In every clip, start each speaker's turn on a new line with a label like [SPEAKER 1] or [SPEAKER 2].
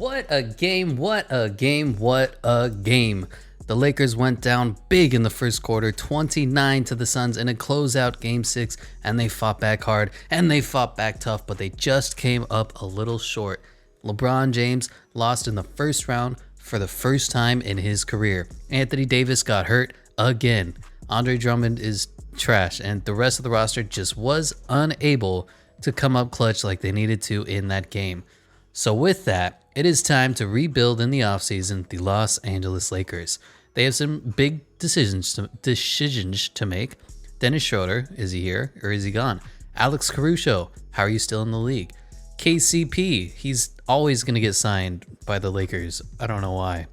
[SPEAKER 1] What a game, what a game, what a game. The Lakers went down big in the first quarter, 29 to the Suns in a closeout game 6, and they fought back hard and they fought back tough, but they just came up a little short. LeBron James lost in the first round for the first time in his career. Anthony Davis got hurt again. Andre Drummond is trash, and the rest of the roster just was unable to come up clutch like they needed to in that game. So with that, it is time to rebuild in the offseason the Los Angeles Lakers. They have some big decisions to make. Dennis Schroeder, is he here or is he gone? Alex Caruso, how are you still in the league? KCP, he's always going to get signed by the Lakers. I don't know why.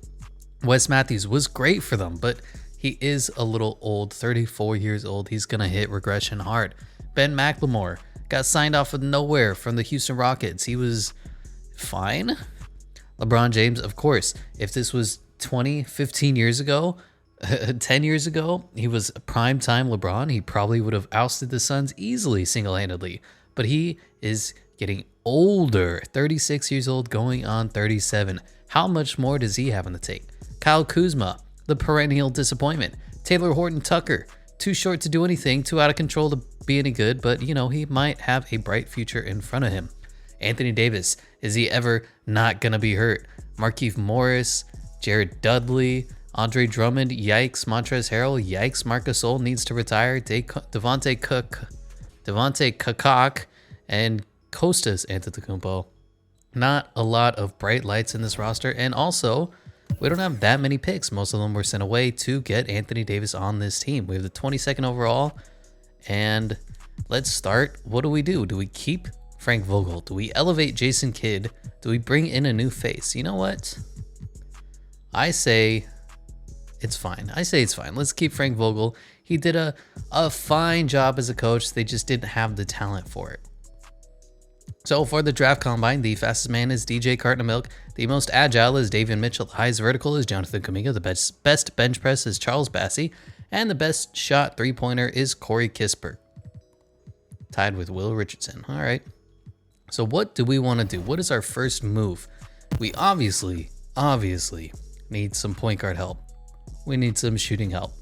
[SPEAKER 1] Wes Matthews was great for them, but he is a little old, 34 years old. He's going to hit regression hard. Ben McLemore got signed off of nowhere from the Houston Rockets. He was fine. LeBron James, of course, if this was 15 years ago, 10 years ago, he was prime time LeBron. He probably would have ousted the Suns easily single-handedly, but he is getting older, 36 years old, going on 37. How much more does he have in the tank? Kyle Kuzma, the perennial disappointment. Taylor Horton Tucker, too short to do anything, too out of control to be any good, but he might have a bright future in front of him. Anthony Davis, is he ever not gonna be hurt? Markieff Morris, Jared Dudley, Andre Drummond, yikes. Montrezl Harrell, yikes. Marcus Gasol needs to retire. Devontae Kakak, and Kostas Antetokounmpo. Not a lot of bright lights in this roster, and also we don't have that many picks. Most of them were sent away to get Anthony Davis on this team. We have the 22nd overall, and let's start. What do? Do we keep Frank Vogel? Do we elevate Jason Kidd? Do we bring in a new face? You know what? I say it's fine. Let's keep Frank Vogel. He did a fine job as a coach. They just didn't have the talent for it. So for the draft combine, the fastest man is DJ Carton of Milk. The most agile is Davion Mitchell. The highest vertical is Jonathan Kuminga. The best bench press is Charles Bassey. And the best shot three-pointer is Corey Kispert. Tied with Will Richardson. All right. So what do we want to do? What is our first move? We obviously need some point guard help. We need some shooting help.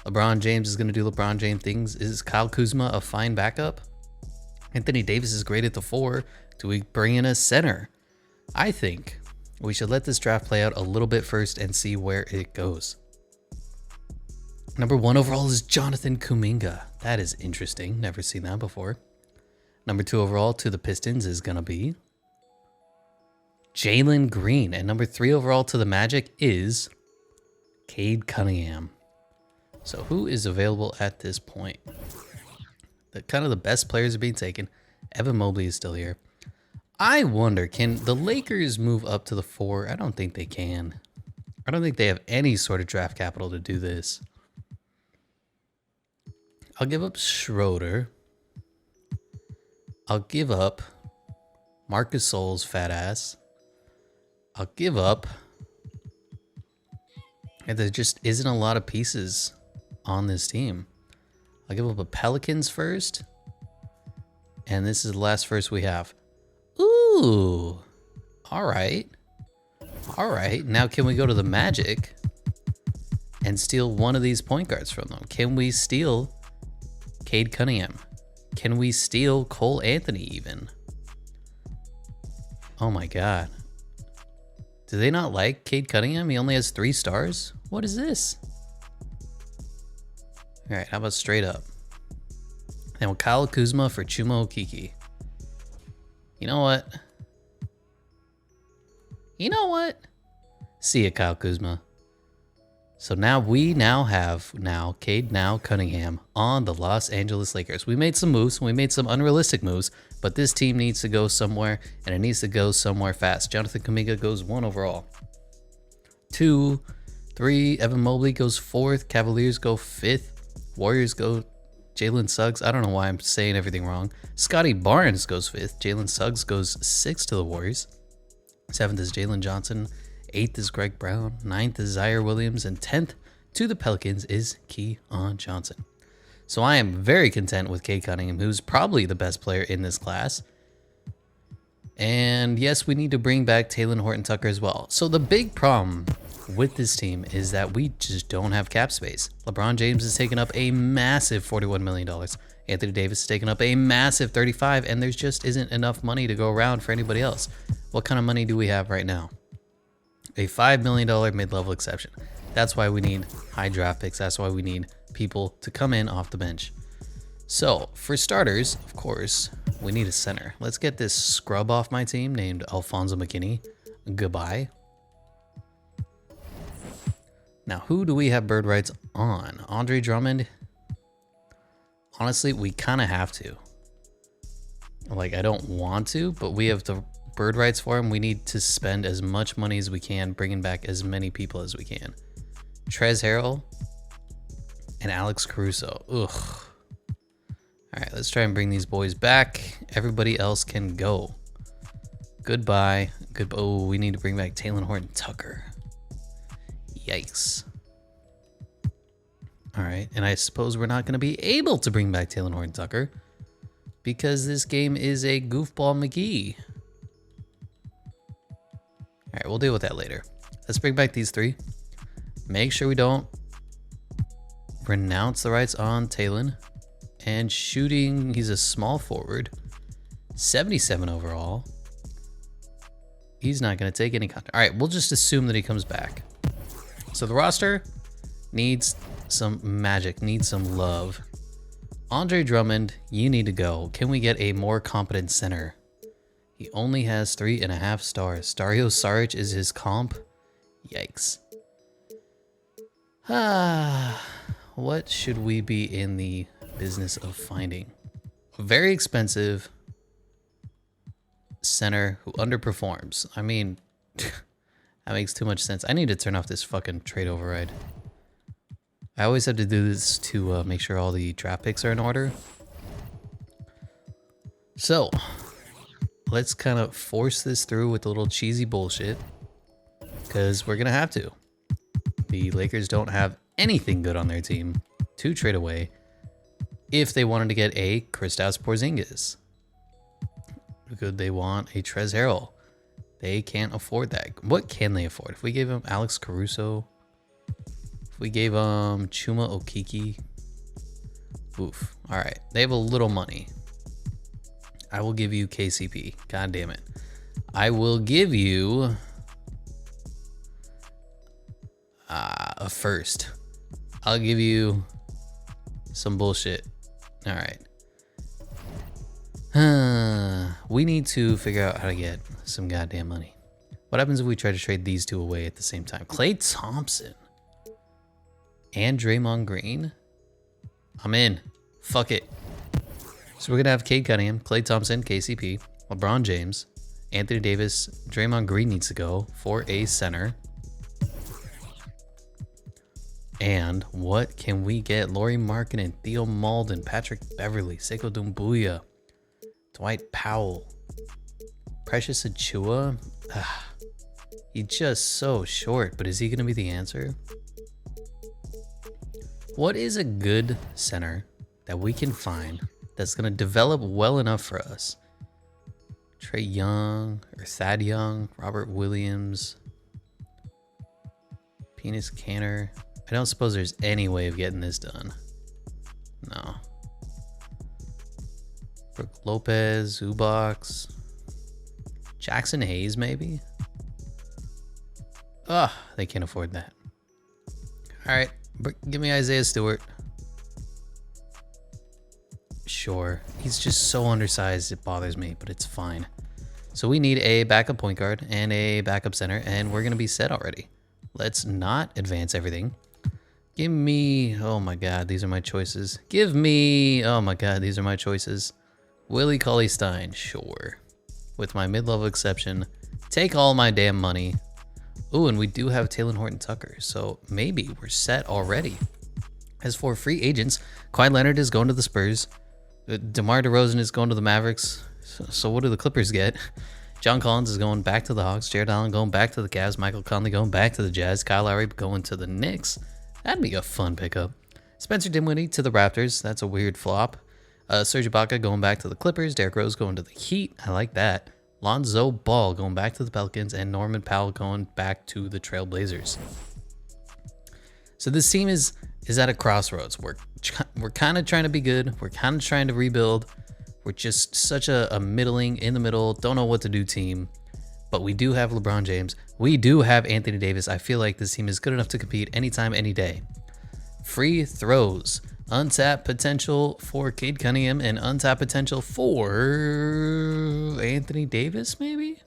[SPEAKER 1] LeBron James is going to do LeBron James things. Is Kyle Kuzma a fine backup? Anthony Davis is great at the 4. Do we bring in a center? I think we should let this draft play out a little bit first and see where it goes. Number 1 overall is Jonathan Kuminga. That is interesting. Never seen that before. Number 2 overall to the Pistons is going to be Jalen Green. And number 3 overall to the Magic is Cade Cunningham. So who is available at this point? The best players are being taken. Evan Mobley is still here. I wonder, can the Lakers move up to the 4? I don't think they can. I don't think they have any sort of draft capital to do this. I'll give up Schroeder. I'll give up Marcus Gasol's fat ass. I'll give up. And there just isn't a lot of pieces on this team. I'll give up a Pelicans first. And this is the last first we have. Ooh. All right. Now can we go to the Magic and steal one of these point guards from them? Can we steal Cade Cunningham? Can we steal Cole Anthony even? Oh my God. Do they not like Cade Cunningham? He only has 3 stars? What is this? All right, how about straight up? And with Kyle Kuzma for Chuma Okeke. You know what? See ya, Kyle Kuzma. So now we have Cade Cunningham on the Los Angeles Lakers. We made some moves. We made some unrealistic moves, but this team needs to go somewhere, and it needs to go somewhere fast. Jonathan Kuminga goes 1 overall. 2, 3, Evan Mobley goes 4th. Cavaliers go 5th. Warriors go Jalen Suggs. I don't know why I'm saying everything wrong. Scotty Barnes goes 5th. Jalen Suggs goes 6th to the Warriors. 7th is Jalen Johnson. 8th is Greg Brown. 9th is Zaire Williams. And 10th to the Pelicans is Keon Johnson. So I am very content with Cade Cunningham, who's probably the best player in this class. And yes, we need to bring back Taylor Horton-Tucker as well. So the big problem with this team is that we just don't have cap space. LeBron James has taken up a massive $41 million. Anthony Davis has taken up a massive $35, and there just isn't enough money to go around for anybody else. What kind of money do we have right now? A $5 million mid-level exception. That's why we need high draft picks. That's why we need people to come in off the bench. So for starters, of course, we need a center. Let's get this scrub off my team named Alfonso McKinney. Goodbye. Now, who do we have bird rights on? Andre Drummond? Honestly, we kind of have to. Like, I don't want to, but we have the bird rights for him. We need to spend as much money as we can, bringing back as many people as we can. Trez Harrell and Alex Caruso. Ugh. All right, let's try and bring these boys back. Everybody else can go. Goodbye. Oh, we need to bring back Taylor Horton-Tucker. Yikes. All right, and I suppose we're not going to be able to bring back Taylor Horton-Tucker because this game is a goofball McGee. All right, we'll deal with that later. Let's bring back these three. Make sure we don't renounce the rights on Taylor. And shooting, he's a small forward. 77 overall. He's not going to take any contact. All right, we'll just assume that he comes back. So the roster needs some magic, needs some love. Andre Drummond, you need to go. Can we get a more competent center? He only has 3.5 stars. Dario Saric is his comp. Yikes. What should we be in the business of finding? A very expensive center who underperforms. I mean, that makes too much sense. I need to turn off this fucking trade override. I always have to do this to make sure all the draft picks are in order. So, let's kind of force this through with a little cheesy bullshit, because we're going to have to. The Lakers don't have anything good on their team to trade away if they wanted to get a Kristaps Porzingis. Could they want a Trez Harrell? They can't afford that. What can they afford? If we gave him Alex Caruso, if we gave him Chuma Okeke, oof. All right, they have a little money. I will give you KCP. God damn it. I will give you a first. I'll give you some bullshit. All right. We need to figure out how to get some goddamn money. What happens if we try to trade these two away at the same time? Klay Thompson and Draymond Green? I'm in. Fuck it. So we're going to have Cade Cunningham, Klay Thompson, KCP, LeBron James, Anthony Davis, Draymond Green needs to go for a center. And what can we get? Lauri Markkanen, Theo Malden, Patrick Beverley, Sekou Doumbouya, Dwight Powell, Precious Achiuwa. He's just so short, but is he going to be the answer? What is a good center that we can find that's going to develop well enough for us? Trae Young or Thad Young, Robert Williams, Penis Canner. I don't suppose there's any way of getting this done. No. Brook Lopez, Zubox, Jackson Hayes, maybe? Ugh, they can't afford that. All right, give me Isaiah Stewart. Sure, he's just so undersized, it bothers me, but it's fine. So we need a backup point guard and a backup center, and we're going to be set already. Let's not advance everything. Give me, oh my God, these are my choices. Give me, oh my God, these are my choices. Willie Cauley-Stein, sure. With my mid-level exception, take all my damn money. Ooh, and we do have Taylor Horton-Tucker, so maybe we're set already. As for free agents, Kawhi Leonard is going to the Spurs. DeMar DeRozan is going to the Mavericks. So what do the Clippers get? John Collins is going back to the Hawks. Jared Allen going back to the Cavs. Michael Conley going back to the Jazz. Kyle Lowry going to the Knicks. That'd be a fun pickup. Spencer Dinwiddie to the Raptors. That's a weird flop. Serge Ibaka going back to the Clippers. Derrick Rose going to the Heat. I like that. Lonzo Ball going back to the Pelicans, and Norman Powell going back to the Trailblazers. So this team is at a crossroads. We're kind of trying to be good. We're kind of trying to rebuild. We're just such a middling, in the middle, don't know what to do team. But we do have LeBron James. We do have Anthony Davis. I feel like this team is good enough to compete anytime, any day. Free throws. Untapped potential for Cade Cunningham and untapped potential for Anthony Davis, maybe?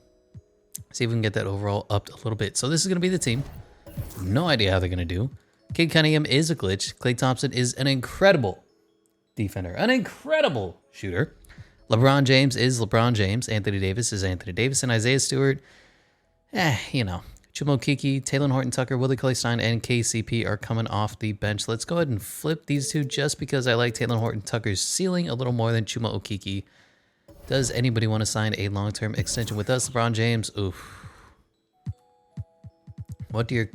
[SPEAKER 1] See if we can get that overall up a little bit. So this is going to be the team. No idea how they're going to do. Cade Cunningham is a glitch. Klay Thompson is an incredible defender, an incredible shooter. LeBron James is LeBron James. Anthony Davis is Anthony Davis. And Isaiah Stewart, Chuma Okeke, Taylor Horton-Tucker, Willie Cauley-Stein, and KCP are coming off the bench. Let's go ahead and flip these two just because I like Taylor Horton-Tucker's ceiling a little more than Chuma Okeke. Does anybody want to sign a long-term extension with us? LeBron James, oof. What do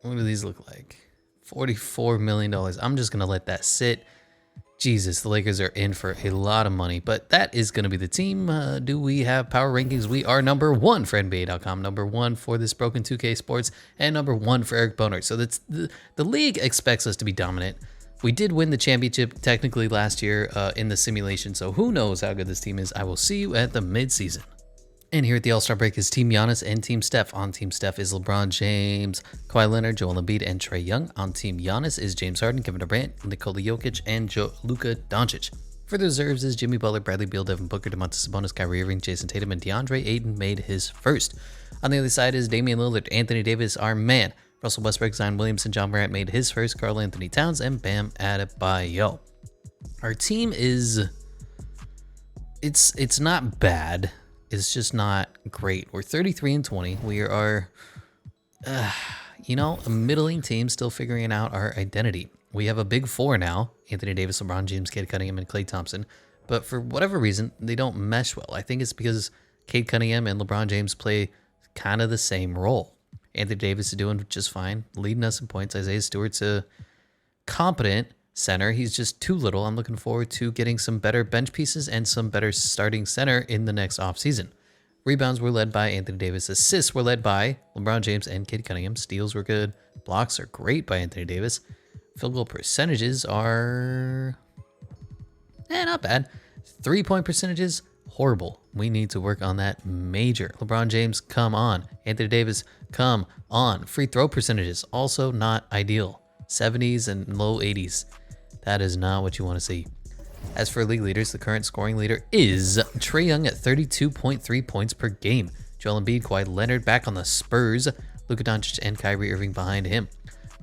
[SPEAKER 1] these look like? $44 million. I'm just going to let that sit. Jesus, the Lakers are in for a lot of money, but that is going to be the team. Do we have power rankings? We are number 1 for NBA.com, number 1 for this Broken 2K Sports, and number 1 for Eric Boner. So that's the league expects us to be dominant. We did win the championship technically last year in the simulation, so who knows how good this team is. I will see you at the midseason. And here at the All-Star break is Team Giannis and Team Steph. On Team Steph is LeBron James, Kawhi Leonard, Joel Embiid, and Trae Young. On Team Giannis is James Harden, Kevin Durant, Nikola Jokic, and Luka Doncic. For the reserves is Jimmy Butler, Bradley Beal, Devin Booker, DeMontis Sabonis, Kyrie Irving, Jason Tatum, and DeAndre Ayton made his first. On the other side is Damian Lillard, Anthony Davis, our man, Russell Westbrook, Zion Williamson, John Morant made his first, Karl Anthony Towns, and Bam Adebayo. Our team is... It's not bad. It's just not great. We're 33-20. We are, a middling team still figuring out our identity. We have a big 4 now: Anthony Davis, LeBron James, Cade Cunningham, and Klay Thompson. But for whatever reason, they don't mesh well. I think it's because Cade Cunningham and LeBron James play kind of the same role. Anthony Davis is doing just fine, leading us in points. Isaiah Stewart's a competent center. He's just too little. I'm looking forward to getting some better bench pieces and some better starting center in the next offseason. Rebounds were led by Anthony Davis. Assists were led by LeBron James and Cade Cunningham. Steals were good. Blocks are great by Anthony Davis. Field goal percentages are not bad. 3-point percentages, horrible. We need to work on that major. LeBron James, come on. Anthony Davis, come on. Free throw percentages, also not ideal. 70s and low 80s. That is not what you want to see. As for league leaders, the current scoring leader is Trae Young at 32.3 points per game. Joel Embiid, Kawhi Leonard back on the Spurs. Luka Doncic and Kyrie Irving behind him.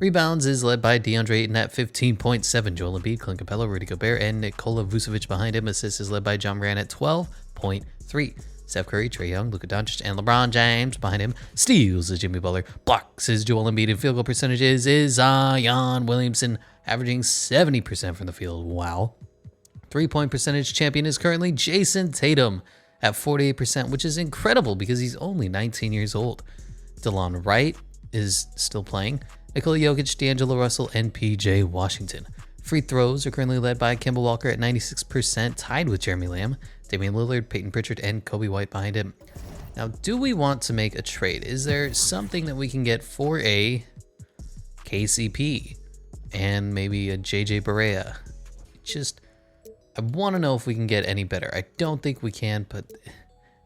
[SPEAKER 1] Rebounds is led by DeAndre Ayton at 15.7. Joel Embiid, Clint Capella, Rudy Gobert, and Nikola Vucevic behind him. Assists is led by John Morant at 12.3. Steph Curry, Trae Young, Luka Doncic, and LeBron James behind him. Steals is Jimmy Butler. Blocks is Joel Embiid. And field goal percentages is Zion Williamson, averaging 70% from the field. Wow. 3-point percentage champion is currently Jason Tatum at 48%, which is incredible because he's only 19 years old. DeLon Wright is still playing. Nikola Jokic, D'Angelo Russell, and PJ Washington. Free throws are currently led by Kemba Walker at 96%, tied with Jeremy Lamb, Damian Lillard, Peyton Pritchard, and Kobe White behind him. Now, do we want to make a trade? Is there something that we can get for a KCP and maybe a JJ Barea? I want to know if we can get any better. I don't think we can, but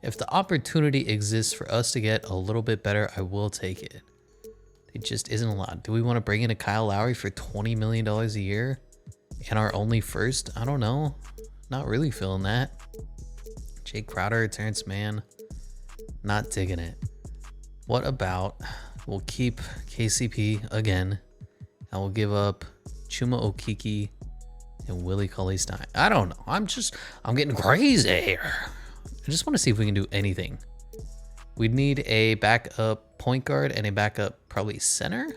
[SPEAKER 1] if the opportunity exists for us to get a little bit better, I will take it. It just isn't a lot. Do we want to bring in a Kyle Lowry for $20 million a year and our only first? I don't know. Not really feeling that. Jake Crowder, Terrence Mann, not digging it. What about we'll keep KCP again, and we'll give up Chuma Okeke and Willie Cauley-Stein. I don't know. I'm getting crazy here. I just want to see if we can do anything. We'd need a backup point guard and a backup probably center.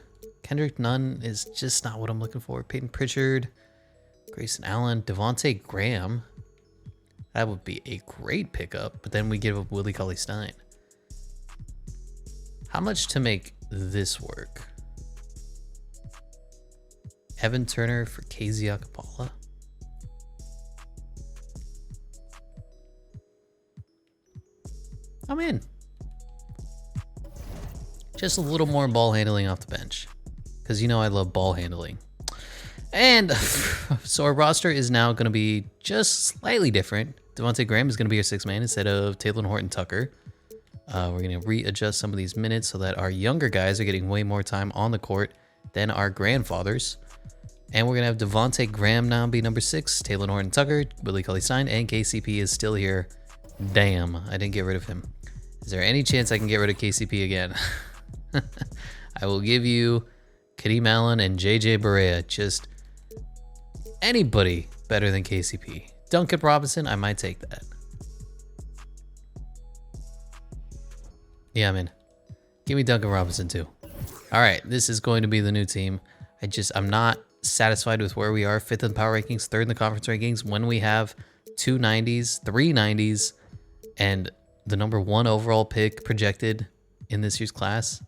[SPEAKER 1] Kendrick Nunn is just not what I'm looking for. Peyton Pritchard, Grayson Allen, Devontae Graham. That would be a great pickup, but then we give up Willie Cauley-Stein. How much to make this work? Evan Turner for KZ Okpala. come in. Just a little more ball handling off the bench. Because you know I love ball handling. And so our roster is now going to be just slightly different. Devontae Graham is going to be our sixth man instead of Taylor Horton Tucker. We're going to readjust some of these minutes so that our younger guys are getting way more time on the court than our grandfathers. And we're going to have Devontae Graham now be number 6, Taylor Horton Tucker, Willie Cauley-Stein, and KCP is still here. Damn, I didn't get rid of him. Is there any chance I can get rid of KCP again? I will give you Kadeem Allen and JJ Barea. Just anybody better than KCP. Duncan Robinson, I might take that. Yeah, I'm in. Give me Duncan Robinson too. All right, this is going to be the new team. I'm not satisfied with where we are. 5th in the power rankings, 3rd in the conference rankings, when we have 2 90s, 3 90s, and the number 1 overall pick projected in this year's class,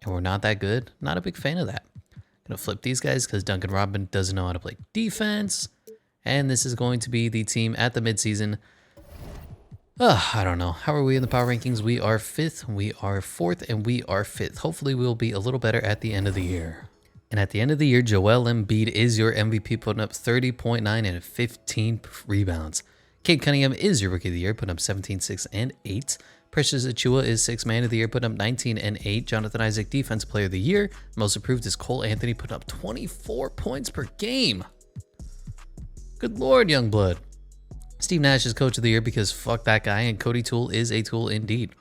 [SPEAKER 1] and we're not that good. Not a big fan of that. Gonna flip these guys because Duncan Robinson doesn't know how to play defense, and this is going to be the team at the midseason. I don't know. How are we in the power rankings? We are 5th, we are 4th, and we are 5th. Hopefully we'll be a little better at the end of the year. And at the end of the year, Joel Embiid is your MVP, putting up 30.9 and 15 rebounds. Cade Cunningham is your Rookie of the Year, putting up 17, 6, and 8. Precious Achiuwa is 6th Man of the Year, putting up 19 and 8. Jonathan Isaac, Defensive Player of the Year. Most improved is Cole Anthony, putting up 24 points per game. Good Lord, Youngblood. Steve Nash is Coach of the Year because fuck that guy, and Cody Toole is a tool indeed.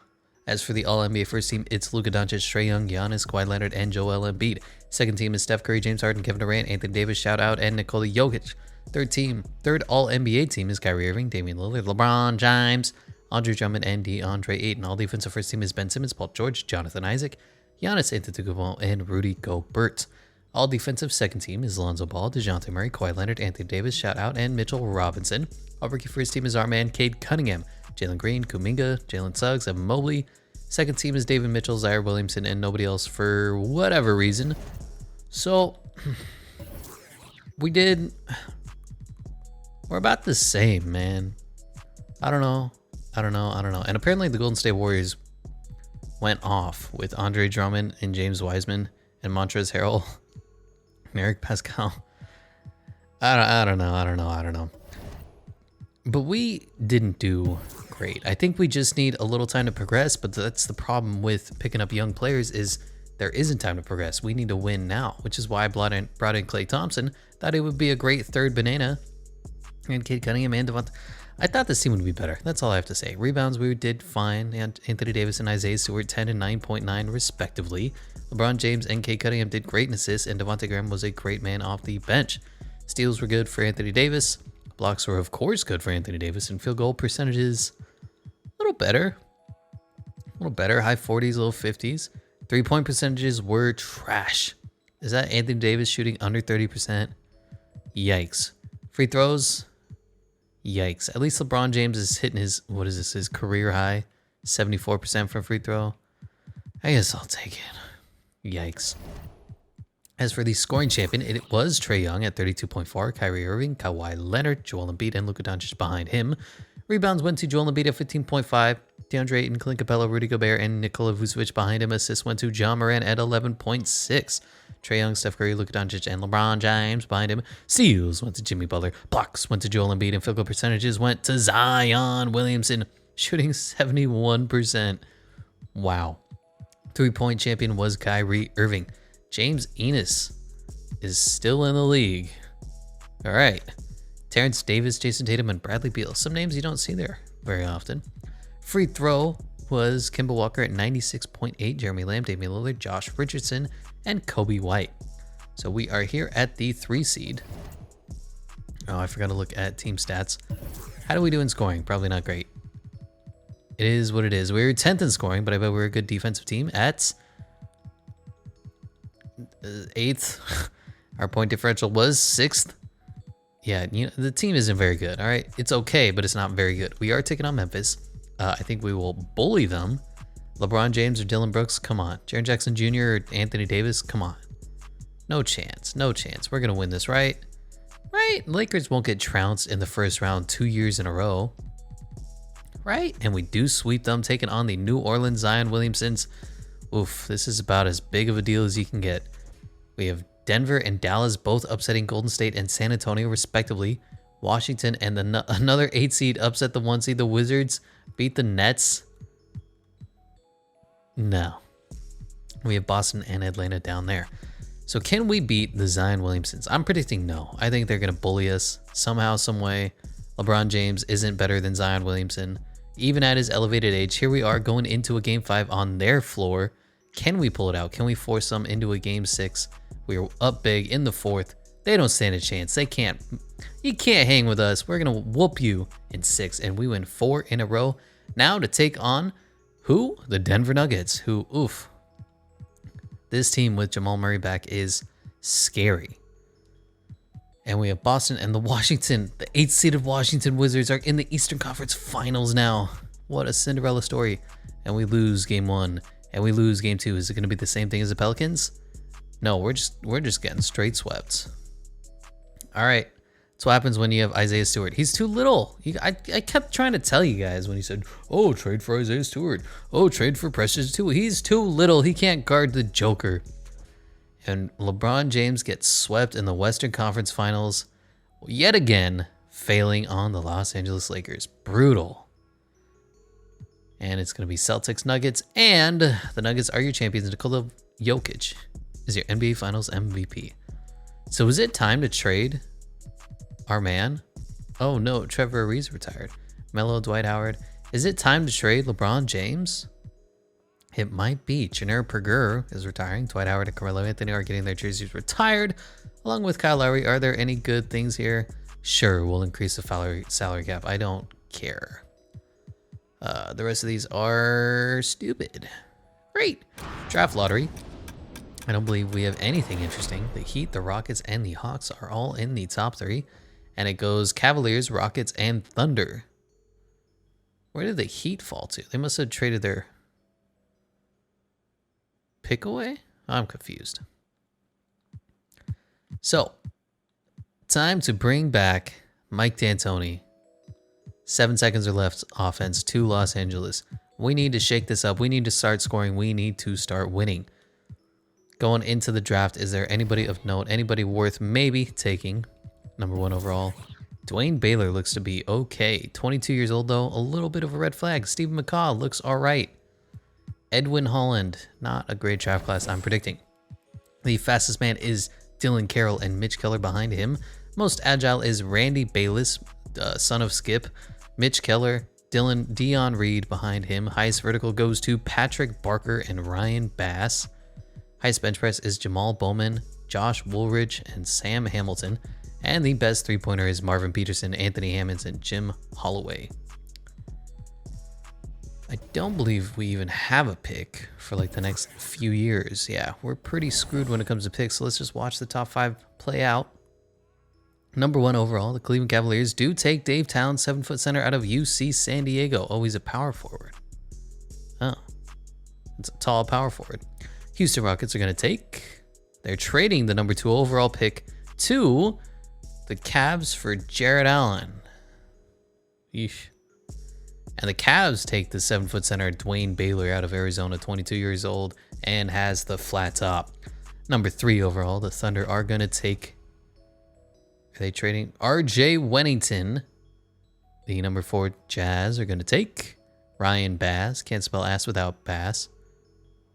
[SPEAKER 1] As for the All-NBA first team, it's Luka Doncic, Trae Young, Giannis, Kawhi Leonard, and Joel Embiid. Second team is Steph Curry, James Harden, Kevin Durant, Anthony Davis, shout out, and Nikola Jokic. Third All-NBA team is Kyrie Irving, Damian Lillard, LeBron James, Andre Drummond, and DeAndre Ayton. All defensive first team is Ben Simmons, Paul George, Jonathan Isaac, Giannis Antetokounmpo, and Rudy Gobert. All defensive second team is Lonzo Ball, DeJounte Murray, Kawhi Leonard, Anthony Davis, shout out, and Mitchell Robinson. All rookie first team is our man Cade Cunningham, Jalen Green, Kuminga, Jalen Suggs, and Mobley. Second team is David Mitchell, Zaire Williamson, and nobody else for whatever reason. So we're about the same, man. I don't know. And apparently the Golden State Warriors went off with Andre Drummond and James Wiseman and Montrezl Harrell and Eric Pascal. I don't know. But we didn't do great. I think we just need a little time to progress, but that's the problem with picking up young players is there isn't time to progress. We need to win now, which is why I brought in Klay Thompson. Thought it would be a great third banana. And Cade Cunningham and Devontae. I thought this team would be better. That's all I have to say. Rebounds, we did fine. And Anthony Davis and Isaiah Stewart, 10 and 9.9 respectively. LeBron James and Cade Cunningham did great in assists, and Devontae Graham was a great man off the bench. Steals were good for Anthony Davis. Blocks were, of course, good for Anthony Davis. And field goal percentages, a little better. High 40s, low 50s. 3-point percentages were trash. Is that Anthony Davis shooting under 30%? Yikes. Free throws? Yikes. At least LeBron James is hitting his career high, 74% from free throw. I guess I'll take it. Yikes. As for the scoring champion, it was Trae Young at 32.4, Kyrie Irving, Kawhi Leonard, Joel Embiid, and Luka Doncic behind him. Rebounds went to Joel Embiid at 15.5, DeAndre Ayton, Clint Capella, Rudy Gobert, and Nikola Vucevic behind him. Assists went to John Moran at 11.6. Trae Young, Steph Curry, Luka Doncic, and LeBron James behind him. Steals went to Jimmy Butler. Blocks went to Joel Embiid, and field goal percentages went to Zion Williamson, shooting 71%. Wow. 3-point champion was Kyrie Irving. James Enos is still in the league. All right. Terrence Davis, Jason Tatum, and Bradley Beal. Some names you don't see there very often. Free throw was Kemba Walker at 96.8, Jeremy Lamb, Damian Lillard, Josh Richardson, and Kobe White. So we are here at the 3 seed. Oh, I forgot to look at team stats. How do we do in scoring? Probably not great. It is what it is. We were 10th in scoring, but I bet we're a good defensive team at 8th. Our point differential was 6th. Yeah, the team isn't very good, all right? It's okay, but it's not very good. We are taking on Memphis. I think we will bully them. LeBron James or Dylan Brooks, come on. Jaren Jackson Jr. or Anthony Davis, come on. No chance. We're going to win this, right? Right? Lakers won't get trounced in the first round 2 years in a row. right? And we do sweep them, taking on the New Orleans Zion Williamsons. Oof, this is about as big of a deal as you can get. We have Denver and Dallas both upsetting Golden State and San Antonio respectively. Washington and another 8 seed upset the 1 seed. The Wizards beat the Nets. No. We have Boston and Atlanta down there. So can we beat the Zion Williamsons? I'm predicting no. I think they're going to bully us somehow, some way. LeBron James isn't better than Zion Williamson. Even at his elevated age, here we are going into a game 5 on their floor. Can we pull it out? Can we force them into a game 6? We are up big in the 4th. They don't stand a chance. They can't. You can't hang with us. We're going to whoop you in 6. And we win 4 in a row. Now to take on who? The Denver Nuggets, who, oof. This team with Jamal Murray back is scary. And we have Boston and the 8th seeded Washington Wizards are in the Eastern Conference Finals now. What a Cinderella story. And we lose game 1 and we lose game 2. Is it going to be the same thing as the Pelicans? No, we're just getting straight swept. All right. That's what happens when you have Isaiah Stewart. He's too little. I kept trying to tell you guys when he said, oh, trade for Isaiah Stewart. Oh, trade for Precious too. He's too little. He can't guard the Joker. And LeBron James gets swept in the Western Conference Finals, yet again, failing on the Los Angeles Lakers. Brutal. And it's going to be Celtics Nuggets, and the Nuggets are your champions. Nikola Jokic is your NBA Finals MVP. So is it time to trade our man? Oh no, Trevor Ariza retired. Melo, Dwight Howard. Is it time to trade LeBron James? It might be. Jannere Perger is retiring. Dwight Howard and Carmelo Anthony are getting their jerseys retired, along with Kyle Lowry. Are there any good things here? Sure, we'll increase the salary cap. I don't care. The rest of these are stupid. Great. Draft lottery. I don't believe we have anything interesting. The Heat, the Rockets, and the Hawks are all in the top 3. And it goes Cavaliers, Rockets, and Thunder. Where did the Heat fall to? They must have traded their pick away? I'm confused. So, time to bring back Mike D'Antoni. 7 seconds are left. Offense to Los Angeles. We need to shake this up. We need to start scoring. We need to start winning. Going into the draft, is there anybody of note? Anybody worth maybe taking? Number 1 overall. Dwayne Baylor looks to be okay. 22 years old, though. A little bit of a red flag. Stephen McCaw looks all right. Edwin Holland, not a great draft class, I'm predicting. The fastest man is Dylan Carroll and Mitch Keller behind him. Most agile is Randy Bayless, son of Skip. Mitch Keller, Dion Reed behind him. Highest vertical goes to Patrick Barker and Ryan Bass. Highest bench press is Jamal Bowman, Josh Woolridge, and Sam Hamilton. And the best three-pointer is Marvin Peterson, Anthony Hammonds, and Jim Holloway. I don't believe we even have a pick for like the next few years. Yeah, we're pretty screwed when it comes to picks, so let's just watch the top 5 play out. Number 1 overall, the Cleveland Cavaliers do take Dave Towns, 7-foot center out of UC San Diego. Oh, he's a power forward. Oh, it's a tall power forward. Houston Rockets are going to take. They're trading the number 2 overall pick to the Cavs for Jared Allen. Yeesh. And the Cavs take the 7-foot center Dwayne Baylor out of Arizona, 22 years old, and has the flat top. Number 3 overall, the Thunder are going to take. Are they trading? RJ Wennington. The number 4 Jazz are going to take Ryan Bass. Can't spell ass without Bass.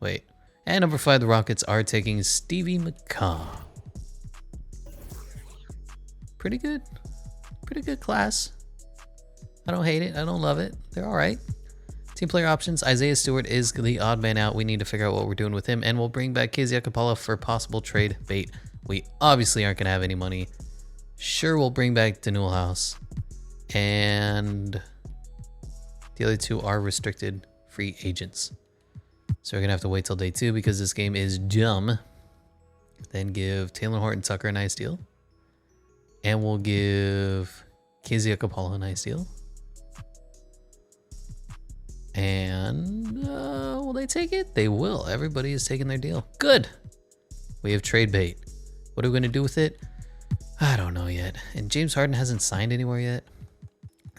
[SPEAKER 1] Wait. And number 5, the Rockets are taking Stevie McCaw. Pretty good. Pretty good class. I don't hate it. I don't love it. They're all right. Team player options. Isaiah Stewart is the odd man out. We need to figure out what we're doing with him. And we'll bring back KZ Okpala for possible trade bait. We obviously aren't going to have any money. Sure, we'll bring back Danuel House. And the other 2 are restricted free agents. So we're going to have to wait till day 2 because this game is dumb. Then give Taylor Horton Tucker a nice deal. And we'll give KZ Okpala a nice deal. And will they take it? They will. Everybody is taking their deal. Good. We have trade bait. What are we going to do with it? I don't know yet. And James Harden hasn't signed anywhere yet.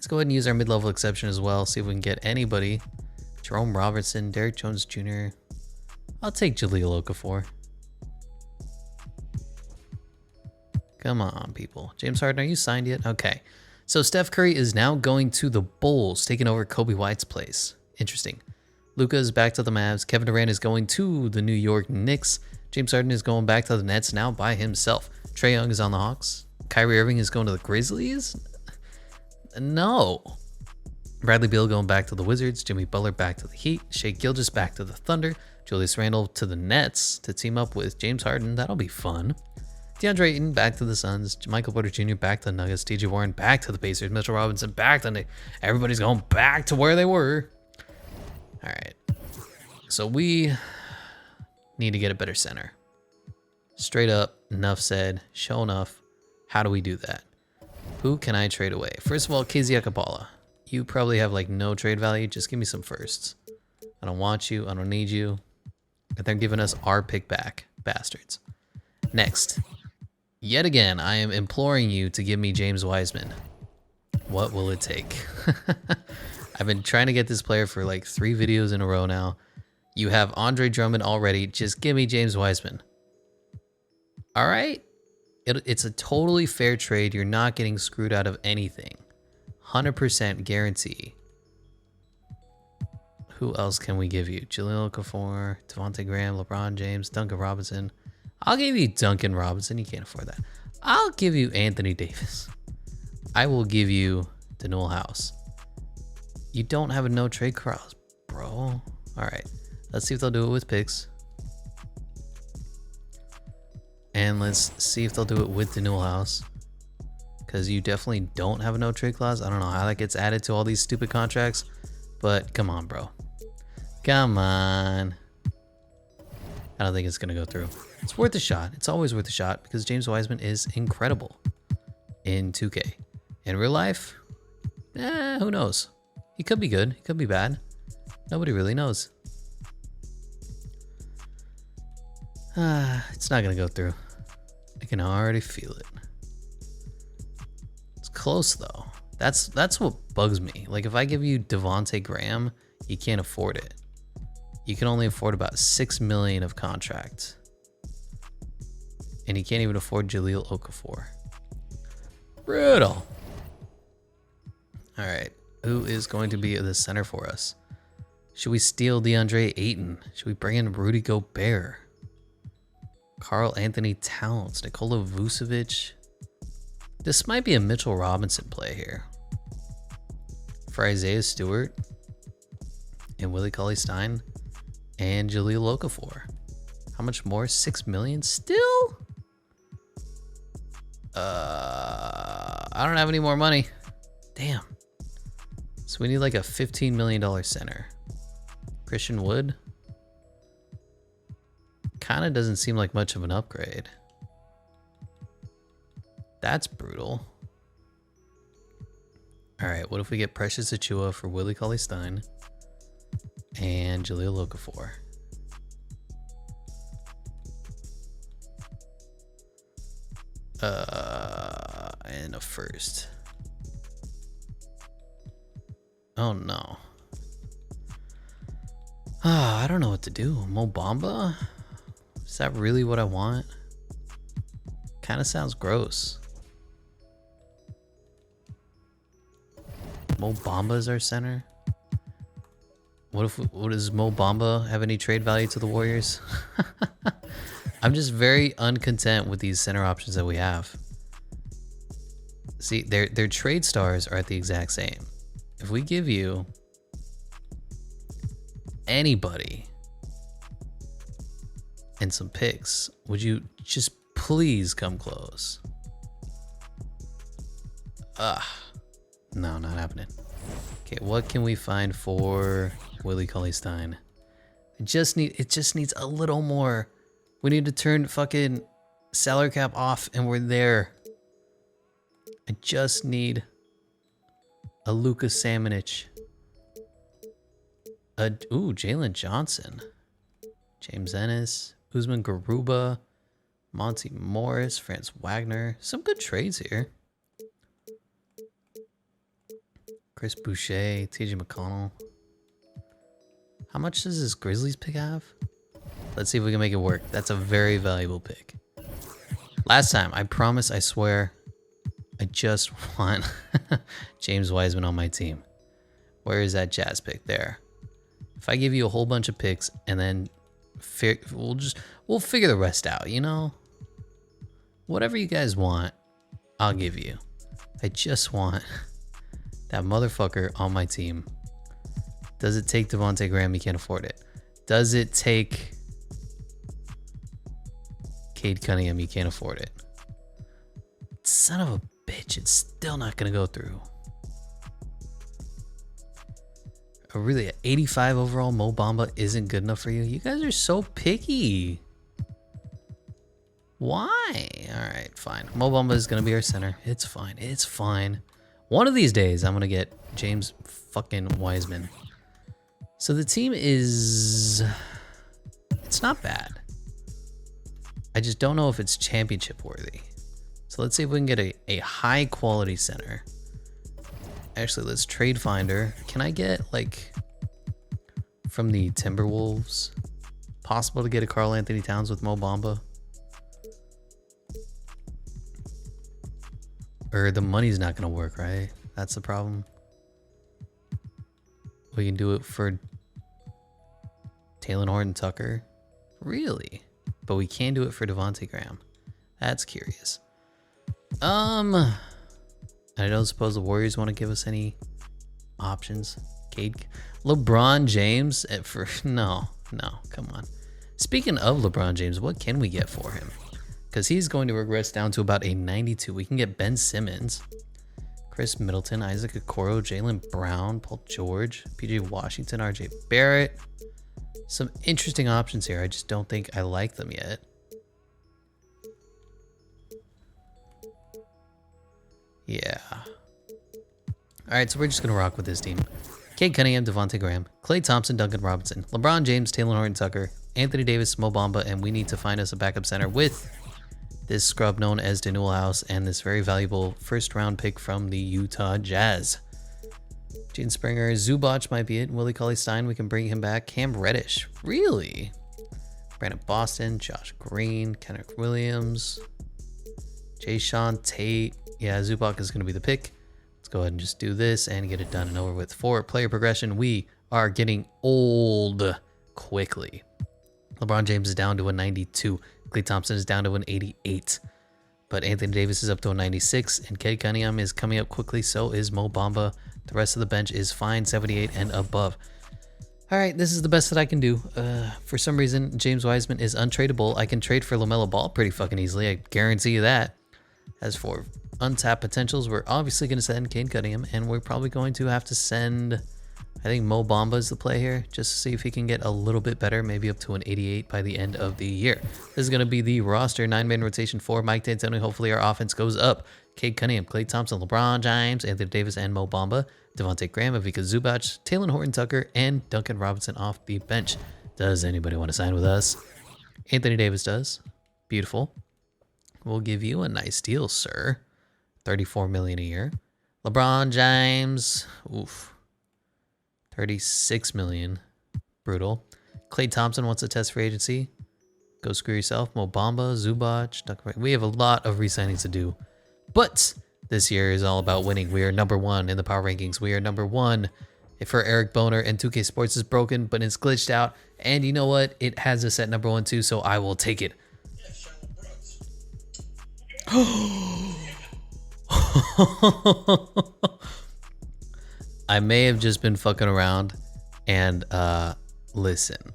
[SPEAKER 1] Let's go ahead and use our mid-level exception as well. See if we can get anybody. Jerome Robertson, Derrick Jones Jr. I'll take Jahlil Okafor. Come on, people. James Harden, are you signed yet? Okay. So Steph Curry is now going to the Bulls, taking over Kobe White's place. Interesting. Luka is back to the Mavs. Kevin Durant is going to the New York Knicks. James Harden is going back to the Nets now by himself. Trae Young is on the Hawks. Kyrie Irving is going to the Grizzlies? No. Bradley Beal going back to the Wizards. Jimmy Butler back to the Heat. Shai Gilgeous back to the Thunder. Julius Randle to the Nets to team up with James Harden. That'll be fun. DeAndre Ayton back to the Suns. Michael Porter Jr. back to the Nuggets. TJ Warren back to the Pacers. Mitchell Robinson back to the... Everybody's going back to where they were. All right. So we need to get a better center. Straight up, enough said, show enough. How do we do that? Who can I trade away? First of all, KZ Okpala. You probably have like no trade value. Just give me some firsts. I don't want you. I don't need you. But they're giving us our pick back. Bastards. Next. Yet again, I am imploring you to give me James Wiseman. What will it take? I've been trying to get this player for like 3 videos in a row now. You have Andre Drummond already. Just give me James Wiseman. All right? It's a totally fair trade. You're not getting screwed out of anything. 100% guarantee. Who else can we give you? Jahlil Okafor, Devontae Graham, LeBron James, Duncan Robinson. I'll give you Duncan Robinson. You can't afford that. I'll give you Anthony Davis. I will give you Danuel House. You don't have a no trade clause, bro. All right. Let's see if they'll do it with picks. And let's see if they'll do it with Danuel House. Because you definitely don't have a no trade clause. I don't know how that gets added to all these stupid contracts. But come on, bro. Come on. I don't think it's going to go through. It's worth a shot. It's always worth a shot because James Wiseman is incredible in 2K. In real life, who knows? He could be good. He could be bad. Nobody really knows. It's not going to go through. I can already feel it. It's close, though. That's what bugs me. Like, if I give you Devontae Graham, you can't afford it. You can only afford about $6 million of contract. And you can't even afford Jahlil Okafor. Brutal. All right. Who is going to be the center for us? Should we steal DeAndre Ayton? Should we bring in Rudy Gobert? Karl Anthony Towns, Nikola Vucevic. This might be a Mitchell Robinson play here. For Isaiah Stewart and Willie Cauley-Stein and Jahlil Okafor. How much more? 6 million still? I don't have any more money. Damn. So we need like a $15 million center. Christian Wood. Kind of doesn't seem like much of an upgrade. That's brutal. All right, what if we get Precious Achiuwa for Willie Cauley-Stein and Jahlil Okafor? And a first. Oh no. I don't know what to do. Mo Bamba? Is that really what I want? Kind of sounds gross. Mo Bamba is our center. What does Mo Bamba have any trade value to the Warriors? I'm just very uncontent with these center options that we have. See, their trade stars are at the exact same. If we give you anybody and some picks, would you just please come close? No, not happening. Okay, what can we find for Willie Cauley-Stein? It just needs a little more. We need to turn fucking salary cap off and we're there. I just need a Luka Samanic. Jalen Johnson. James Ennis. Usman Garuba. Monty Morris. Franz Wagner. Some good trades here. Chris Boucher, TJ McConnell. How much does this Grizzlies pick have? Let's see if we can make it work. That's a very valuable pick. Last time, I promise, I swear, I just want James Wiseman on my team. Where is that Jazz pick? There. If I give you a whole bunch of picks and then we'll figure the rest out, you know? Whatever you guys want, I'll give you. I just want that motherfucker on my team. Does it take Devontae Graham? You can't afford it. Does it take Cade Cunningham? You can't afford it. Son of a bitch, it's still not gonna go through. Really, an 85 overall Mo Bamba isn't good enough for you? You guys are so picky. Why? All right, fine. Mo Bamba is gonna be our center. It's fine. It's fine. One of these days, I'm gonna get James fucking Wiseman. So the team is... It's not bad. I just don't know if it's championship worthy. So let's see if we can get a high quality center. Actually, let's trade finder. Can I get, like, from the Timberwolves, possible to get a Karl Anthony Towns with Mo Bamba? Or the money's not gonna work, right? That's the problem. We can do it for Talen Horton-Tucker. Really? But we can do it for Devontae Graham. That's curious. I don't suppose the Warriors want to give us any options. Cade, LeBron James for no, come on. Speaking of LeBron James, what can we get for him? Because he's going to regress down to about a 92. We can get Ben Simmons, Chris Middleton, Isaac Okoro, Jaylen Brown, Paul George, PJ Washington, RJ Barrett. Some interesting options here. I just don't think I like them yet. Yeah. All right, so we're just going to rock with this team. Cade Cunningham, Devontae Graham, Klay Thompson, Duncan Robinson, LeBron James, Talen Horton-Tucker, Anthony Davis, Mo Bamba, and we need to find us a backup center with this scrub known as Danuel House and this very valuable first-round pick from the Utah Jazz. Gene Springer, Zubac might be it. Willie Cauley-Stein, we can bring him back. Cam Reddish, really? Brandon Boston, Josh Green, Kenneth Williams, Jay Sean Tate. Yeah, Zubac is going to be the pick. Let's go ahead and just do this and get it done and over with. For player progression, we are getting old quickly. LeBron James is down to a 92. Klay Thompson is down to an 88. But Anthony Davis is up to a 96. And Cade Cunningham is coming up quickly. So is Mo Bamba. The rest of the bench is fine, 78 and above. All right, this is the best that I can do. For some reason, James Wiseman is untradeable. I can trade for LaMelo Ball pretty fucking easily. I guarantee you that. As for untapped potentials, we're obviously going to send Cade Cunningham, and we're probably going to have to send, I think Mo Bamba is the play here, just to see if he can get a little bit better, maybe up to an 88 by the end of the year. This is going to be the roster 9-man rotation for Mike D'Antoni. Hopefully our offense goes up. Cade Cunningham, Klay Thompson, LeBron James, Anthony Davis, and Mo Bamba, Devontae Graham, Ivica Zubac, Talen Horton-Tucker, and Duncan Robinson off the bench. Does anybody want to sign with us? Anthony Davis does. Beautiful. We'll give you a nice deal, sir. $34 million a year. LeBron James, oof. $36 million. Brutal. Klay Thompson wants to test free agency. Go screw yourself. Mo Bamba, Zubac, Duncan. We have a lot of re-signings to do. But this year is all about winning. We are number one in the power rankings. We are number one for Eric Boner, and 2K Sports is broken, but it's glitched out. And you know what? It has us at number one too, so I will take it. I may have just been fucking around and listen.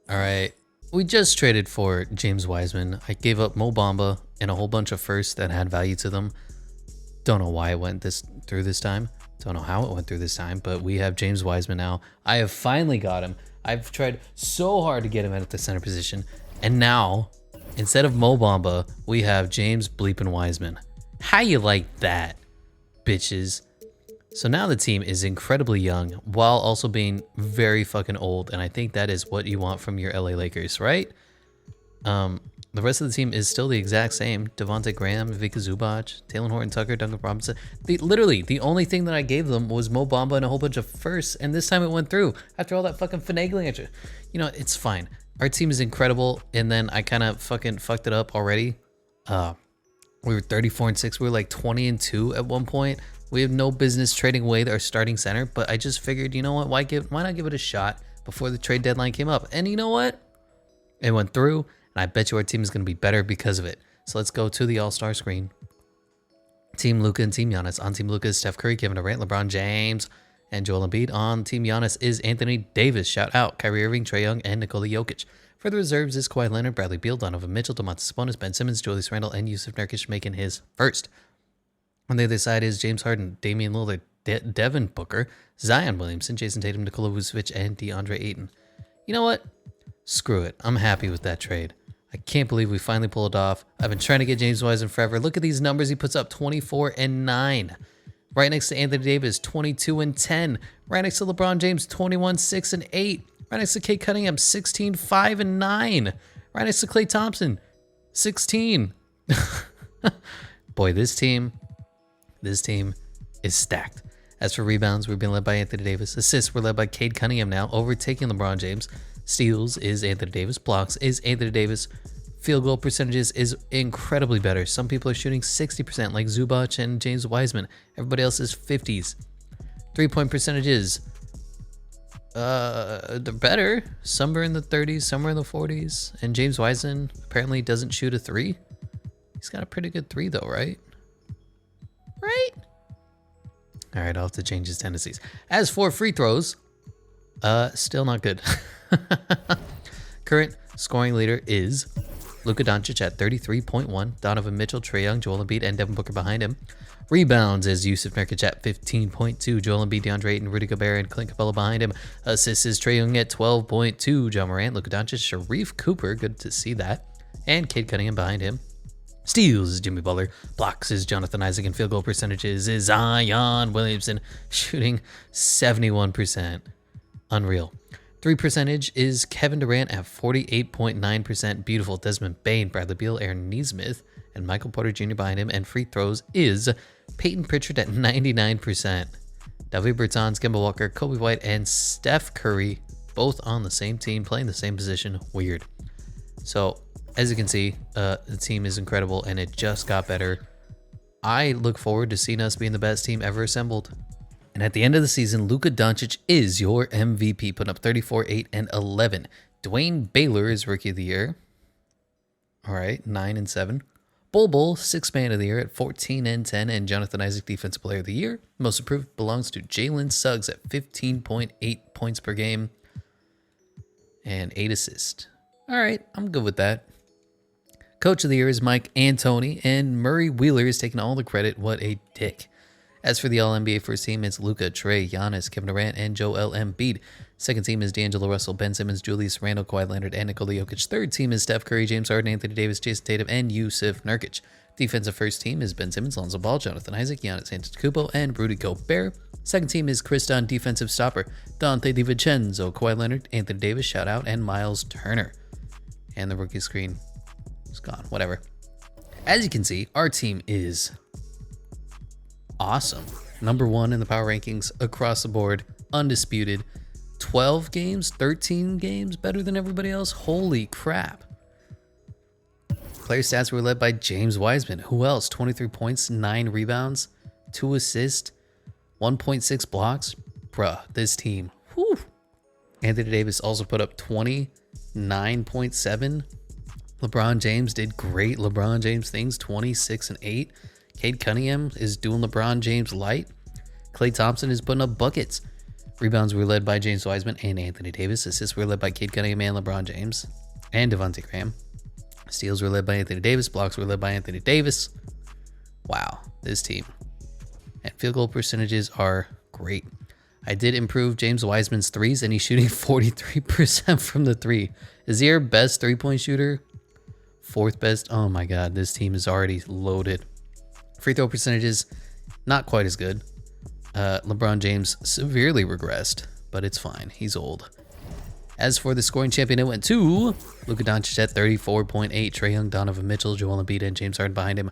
[SPEAKER 1] All right. We just traded for James Wiseman. I gave up Mo Bamba and a whole bunch of firsts that had value to them. Don't know why it went through this time. Don't know how it went through this time, but we have James Wiseman now. I have finally got him. I've tried so hard to get him at the center position, and now instead of Mo Bamba, we have James bleeping Wiseman. How you like that, bitches? So now the team is incredibly young while also being very fucking old, and I think that is what you want from your LA Lakers, right? The rest of the team is still the exact same. Devontae Graham, Vika Zubac, Taylor Horton-Tucker, Duncan Robinson. Literally, the only thing that I gave them was Mo Bamba and a whole bunch of firsts, and this time it went through after all that fucking finagling. You know, it's fine. Our team is incredible, and then I kind of fucking fucked it up already. We were 34-6. We were like 20-2 at one point. We have no business trading away our starting center, but I just figured, you know what? Why not give it a shot before the trade deadline came up? And you know what? It went through, and I bet you our team is going to be better because of it. So let's go to the All-Star screen. Team Luka and Team Giannis. On Team Luka is Steph Curry, Kevin Durant, LeBron James, and Joel Embiid. On Team Giannis is Anthony Davis. Shout out Kyrie Irving, Trae Young, and Nikola Jokic. For the reserves is Kawhi Leonard, Bradley Beal, Donovan Mitchell, Domantas Sabonis, Ben Simmons, Julius Randle, and Yusuf Nurkic making his first. On the other side is James Harden, Damian Lillard, Devin Booker, Zion Williamson, Jason Tatum, Nikola Vucevic, and DeAndre Ayton. You know what? Screw it. I'm happy with that trade. I can't believe we finally pulled it off. I've been trying to get James Wiseman forever. Look at these numbers. He puts up 24 and 9. Right next to Anthony Davis, 22 and 10. Right next to LeBron James, 21, 6 and 8. Right next to Cade Cunningham, 16, 5 and 9. Right next to Klay Thompson, 16. Boy, this team is stacked. As for rebounds, we're being led by Anthony Davis. Assists were led by Cade Cunningham now, overtaking LeBron James. Steals is Anthony Davis. Blocks is Anthony Davis. Field goal percentages is incredibly better. Some people are shooting 60% like Zubac and James Wiseman. Everybody else is 50s. 3-point percentages, they're better. Some are in the 30s, some are in the 40s. And James Wiseman apparently doesn't shoot a 3. He's got a pretty good 3 though, right? Right? All right, I'll have to change his tendencies. As for free throws, still not good. Current scoring leader is Luka Doncic at 33.1. Donovan Mitchell, Trae Young, Joel Embiid, and Devin Booker behind him. Rebounds is Yusuf Nurkic at 15.2. Joel Embiid, DeAndre Ayton, Rudy Gobert, and Clint Capella behind him. Assists is Trae Young at 12.2. John Morant, Luka Doncic, Sharif Cooper, good to see that, and Cade Cunningham behind him. Steals is Jimmy Butler. Blocks is Jonathan Isaac, and field goal percentages is Zion Williamson, shooting 71%. Unreal. 3 percentage is Kevin Durant at 48.9%. Beautiful. Desmond Bane, Bradley Beal, Aaron Nesmith, and Michael Porter Jr. behind him. And free throws is Peyton Pritchard at 99%. David Bertans, Kemba Walker, Kobe White, and Steph Curry, both on the same team, playing the same position. Weird. So, as you can see, the team is incredible, and it just got better. I look forward to seeing us being the best team ever assembled. And at the end of the season, Luka Doncic is your MVP, putting up 34, 8, and 11. Dwayne Baylor is Rookie of the Year. All right, 9 and 7. Bull, 6th Man of the Year at 14 and 10. And Jonathan Isaac, Defensive Player of the Year. Most Improved belongs to Jalen Suggs at 15.8 points per game and 8 assists. All right, I'm good with that. Coach of the Year is Mike Antoni, and Murray Wheeler is taking all the credit. What a dick. As for the All-NBA first team, it's Luka, Trae, Giannis, Kevin Durant, and Joel Embiid. Second team is D'Angelo Russell, Ben Simmons, Julius Randle, Kawhi Leonard, and Nikola Jokic. Third team is Steph Curry, James Harden, Anthony Davis, Jason Tatum, and Yusuf Nurkic. Defensive first team is Ben Simmons, Lonzo Ball, Jonathan Isaac, Giannis Antetokounmpo, and Rudy Gobert. Second team is Chris Dunn, defensive stopper, Dante DiVincenzo, Kawhi Leonard, Anthony Davis, shout out, and Miles Turner. And the rookie screen is gone, whatever. As you can see, our team is awesome. Number 1 in the power rankings across the board, undisputed. 12 games, 13 games better than everybody else. Holy crap. Player stats were led by James Wiseman. Who else? 23 points, 9 rebounds, 2 assists, 1.6 blocks. Bruh, this team. Whew. Anthony Davis also put up 29.7. LeBron James did great LeBron James things, 26 and 8. Cade Cunningham is doing LeBron James light. Klay Thompson is putting up buckets. Rebounds were led by James Wiseman and Anthony Davis. Assists were led by Cade Cunningham and LeBron James and Devontae Graham. Steals were led by Anthony Davis. Blocks were led by Anthony Davis. Wow, this team. And field goal percentages are great. I did improve James Wiseman's threes, and he's shooting 43% from the 3. Is he our best 3-point shooter? 4th best? Oh my God, this team is already loaded. Free throw percentages, not quite as good. LeBron James severely regressed, but it's fine. He's old. As for the scoring champion, it went to Luka Doncic at 34.8, Trae Young, Donovan Mitchell, Joel Embiid, and James Harden behind him.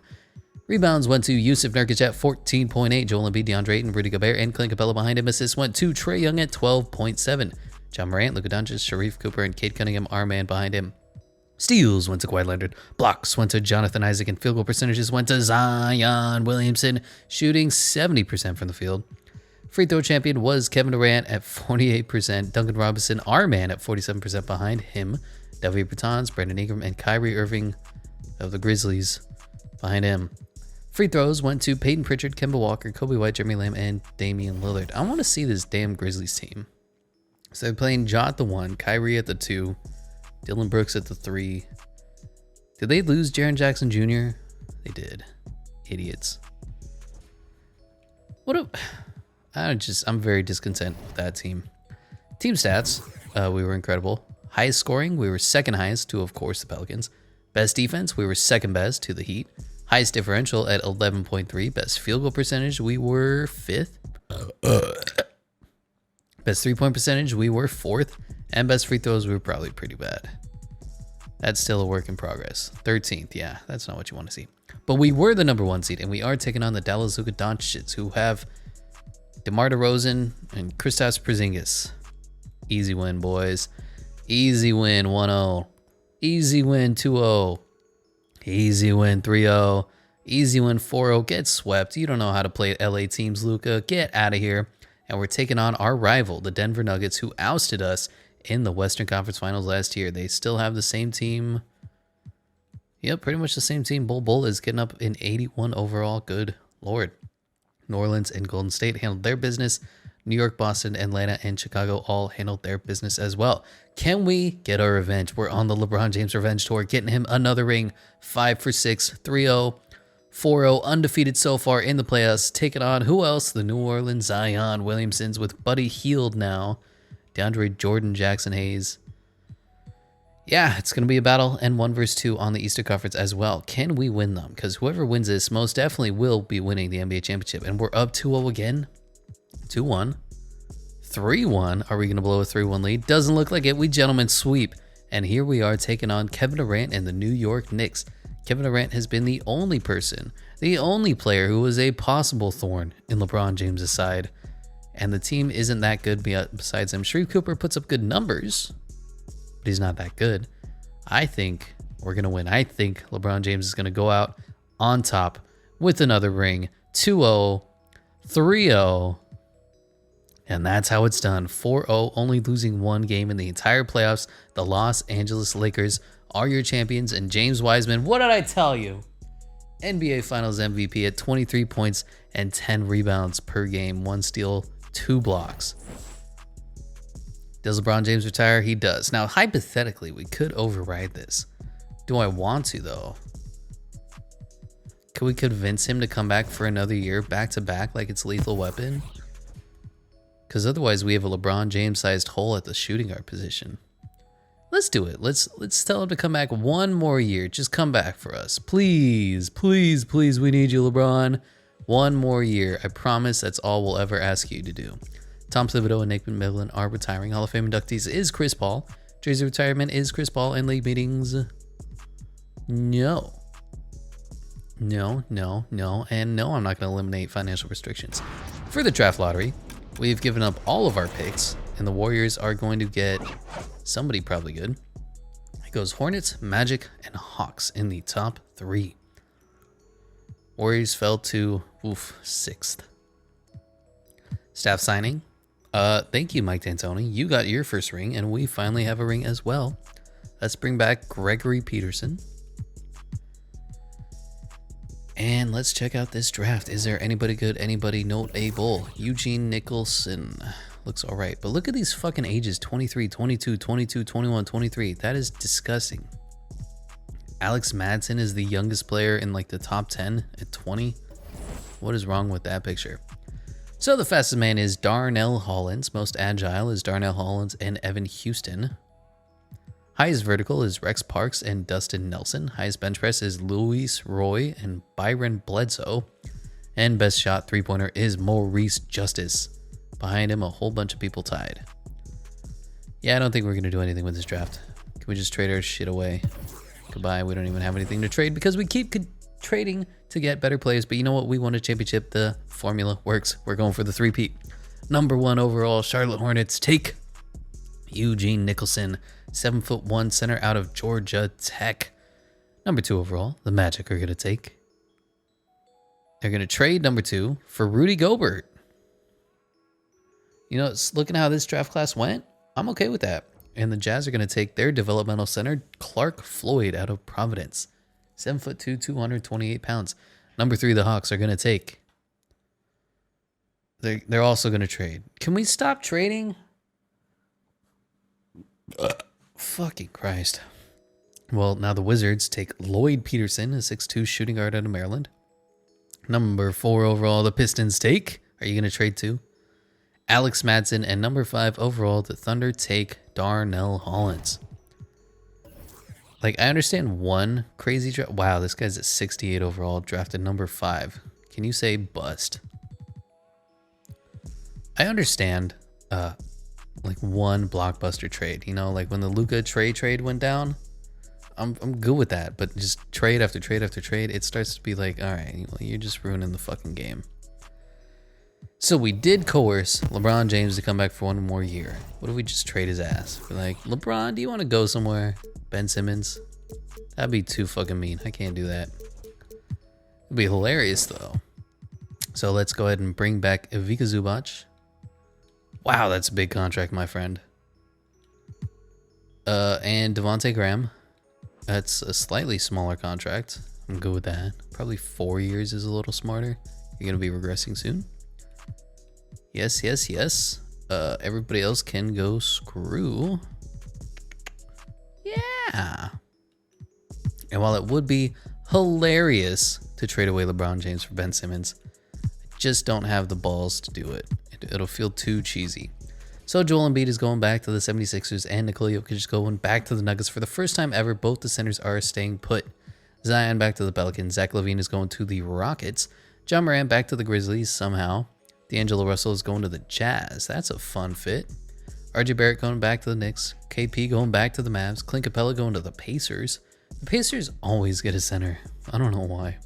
[SPEAKER 1] Rebounds went to Yusuf Nurkic at 14.8, Joel Embiid, DeAndre Ayton, Rudy Gobert, and Clint Capella behind him. Assists went to Trae Young at 12.7. John Morant, Luka Doncic, Sharif Cooper, and Cade Cunningham, our man behind him. Steals went to Kawhi Leonard. Blocks went to Jonathan Isaac, and field goal percentages went to Zion Williamson, shooting 70% from the field. Free throw champion was Kevin Durant at 48%. Duncan Robinson, our man, at 47% behind him. David Bertans, Brandon Ingram, and Kyrie Irving of the Grizzlies behind him. Free throws went to Peyton Pritchard, Kemba Walker, Kobe White, Jeremy Lamb, and Damian Lillard. I want to see this damn Grizzlies team. So they're playing Ja at the 1, Kyrie at the 2, Dylan Brooks at the 3. Did they lose Jaren Jackson Jr.? They did. Idiots. I'm very discontent with that team. Team stats, we were incredible. Highest scoring, we were second highest to, of course, the Pelicans. Best defense, we were second best to the Heat. Highest differential at 11.3. Best field goal percentage, we were 5th. Best three-point percentage, we were 4th. And best free throws, we were probably pretty bad. That's still a work in progress. 13th, yeah, that's not what you want to see. But we were the number 1 seed, and we are taking on the Dallas Luka Doncic, who have DeMar DeRozan and Kristaps Porzingis. Easy win, boys. Easy win 1-0. Easy win 2-0. Easy win 3-0. Easy win 4-0. Get swept. You don't know how to play LA teams, Luka. Get out of here. And we're taking on our rival, the Denver Nuggets, who ousted us in the Western Conference Finals last year. They still have the same team. Yep, pretty much the same team. Bull is getting up in 81 overall. Good Lord. New Orleans and Golden State handled their business. New York, Boston, Atlanta, and Chicago all handled their business as well. Can we get our revenge? We're on the LeBron James revenge tour, getting him another ring. 5 for 6, 3-0, 4-0, undefeated so far in the playoffs. Taking on who else? The New Orleans Zion Williamsons with Buddy Hield now. DeAndre Jordan, Jackson Hayes. Yeah, it's going to be a battle, and 1 versus 2 on the Eastern Conference as well. Can we win them? Because whoever wins this most definitely will be winning the NBA championship. And we're up 2-0 again. 2-1. 3-1. Are we going to blow a 3-1 lead? Doesn't look like it. We gentlemen sweep. And here we are taking on Kevin Durant and the New York Knicks. Kevin Durant has been the only person, the only player who was a possible thorn in LeBron James' side. And the team isn't that good besides him. Sharif Cooper puts up good numbers, but he's not that good. I think we're going to win. I think LeBron James is going to go out on top with another ring. 2-0, 3-0, and that's how it's done. 4-0, only losing 1 game in the entire playoffs. The Los Angeles Lakers are your champions, and James Wiseman, what did I tell you? NBA Finals MVP at 23 points and 10 rebounds per game, 1 steal, 2 blocks. Does LeBron James retire? He does. Now, hypothetically, we could override this. Do I want to, though? Could we convince him to come back for another year, back-to-back, like it's Lethal Weapon? Because otherwise, we have a LeBron James-sized hole at the shooting guard position. Let's do it. Let's tell him to come back 1 more year. Just come back for us. Please, please, please, we need you, LeBron. 1 more year. I promise that's all we'll ever ask you to do. Tom Thibodeau and Nick McMillan are retiring. Hall of Fame inductees is Chris Paul. Jersey retirement is Chris Paul. And league meetings, no. No, no, no, and no, I'm not going to eliminate financial restrictions. For the draft lottery, we've given up all of our picks, and the Warriors are going to get somebody probably good. It goes Hornets, Magic, and Hawks in the top 3. Warriors fell to 6th. Staff signing. Thank you, Mike D'Antoni. You got your first ring, and we finally have a ring as well. Let's bring back Gregory Peterson. And let's check out this draft. Is there anybody good? Anybody notable? Eugene Nicholson. Looks all right. But look at these fucking ages. 23, 22, 22, 21, 23. That is disgusting. Alex Madsen is the youngest player in like the top 10 at 20. What is wrong with that picture? So the fastest man is Darnell Hollins. Most agile is Darnell Hollins and Evan Houston. Highest vertical is Rex Parks and Dustin Nelson. Highest bench press is Luis Roy and Byron Bledsoe. And best shot 3-pointer is Maurice Justice. Behind him, a whole bunch of people tied. Yeah, I don't think we're going to do anything with this draft. Can we just trade our shit away? Goodbye. We don't even have anything to trade because we keep trading to get better players. But you know what? We won a championship. The formula works. We're going for the 3-peat. Number 1 overall, Charlotte Hornets take Eugene Nicholson, 7'1" center out of Georgia Tech. Number 2 overall, the Magic are going to take. They're going to trade number 2 for Rudy Gobert. You know, looking at how this draft class went, I'm okay with that. And the Jazz are going to take their developmental center, Clark Floyd, out of Providence. 7'2", 228 pounds. Number 3, the Hawks are going to take. They're also going to trade. Can we stop trading? Fucking Christ. Well, now the Wizards take Lloyd Peterson, a 6'2" shooting guard out of Maryland. Number 4 overall, the Pistons take. Are you going to trade too? Alex Madsen. And number 5 overall, the Thunder take Darnell Hollins. Like, I understand one crazy draft. Wow, this guy's at 68 overall, drafted number 5. Can you say bust? I understand, like one blockbuster trade. You know, like when the Luka trade went down, I'm good with that. But just trade after trade after trade, it starts to be like, all right, well, you're just ruining the fucking game. So we did coerce LeBron James to come back for 1 more year. What if we just trade his ass? We're like, LeBron, do you want to go somewhere? Ben Simmons? That'd be too fucking mean. I can't do that. It'd be hilarious though. So let's go ahead and bring back Ivica Zubac. Wow, that's a big contract, my friend. And Devontae Graham. That's a slightly smaller contract. I'm good with that. Probably 4 years is a little smarter. You're gonna be regressing soon. Yes, yes, yes. Everybody else can go screw. Yeah. And while it would be hilarious to trade away LeBron James for Ben Simmons, I just don't have the balls to do it. It'll feel too cheesy. So Joel Embiid is going back to the 76ers and Nikola Jokic is going back to the Nuggets. For the first time ever, both the centers are staying put. Zion back to the Pelicans. Zach LaVine is going to the Rockets. John Morant back to the Grizzlies somehow. D'Angelo Russell is going to the Jazz. That's a fun fit. RJ Barrett going back to the Knicks. KP going back to the Mavs. Clint Capella going to the Pacers. The Pacers always get a center. I don't know why.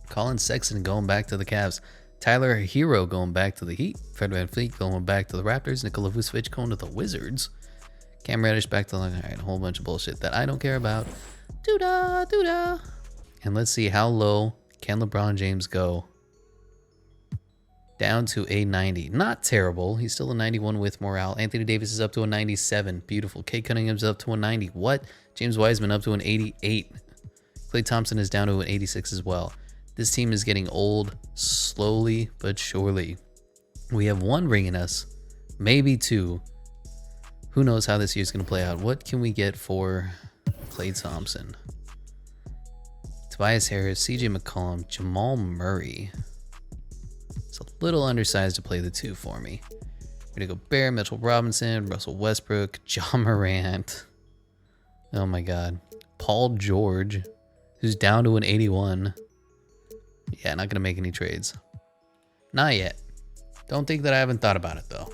[SPEAKER 1] Colin Sexton going back to the Cavs. Tyler Hero going back to the Heat. Fred VanVleet going back to the Raptors. Nikola Vucevic going to the Wizards. Cam Reddish back to the... Alright, a whole bunch of bullshit that I don't care about. Doo-da, doo-da. And let's see, how low can LeBron James go? Down to a 90. Not terrible. He's still a 91 with morale. Anthony Davis is up to a 97. Beautiful. Kate Cunningham's up to a 90. What? James Wiseman up to an 88. Klay Thompson is down to an 86 as well. This team is getting old slowly but surely. We have 1 ring in us. Maybe 2. Who knows how this year's going to play out. What can we get for Klay Thompson? Tobias Harris, CJ McCollum, Jamal Murray. It's a little undersized to play the 2 for me. We're going to go Bear, Mitchell Robinson, Russell Westbrook, John Morant. Oh my God. Paul George, who's down to an 81. Yeah, not going to make any trades. Not yet. Don't think that I haven't thought about it, though.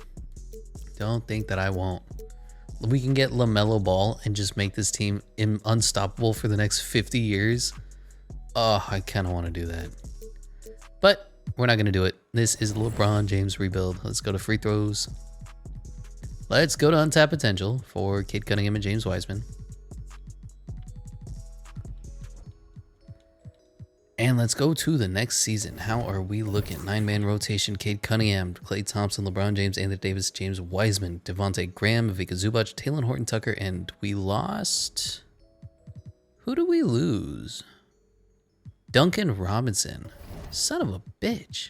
[SPEAKER 1] Don't think that I won't. We can get LaMelo Ball and just make this team unstoppable for the next 50 years. Oh, I kind of want to do that. But we're not going to do it. This is the LeBron James rebuild. Let's go to free throws. Let's go to untapped potential for Kate Cunningham and James Wiseman. And let's go to the next season. How are we looking? 9-man rotation. Cade Cunningham, Klay Thompson, LeBron James, Anthony Davis, James Wiseman, Devontae Graham, Ivica Zubac, Talen Horton Tucker, and we lost... Who do we lose? Duncan Robinson. Son of a bitch.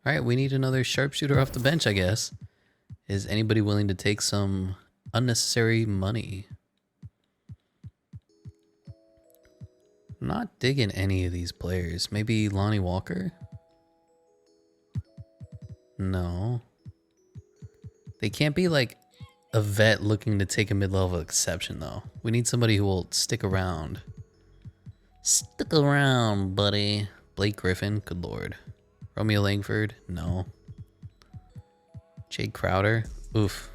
[SPEAKER 1] All right, we need another sharpshooter off the bench, I guess. Is anybody willing to take some unnecessary money? I'm not digging any of these players. Maybe Lonnie Walker? No. They can't be like a vet looking to take a mid-level exception, though. We need somebody who will stick around. Stick around, buddy. Blake Griffin? Good lord. Romeo Langford? No. Jake Crowder? Oof.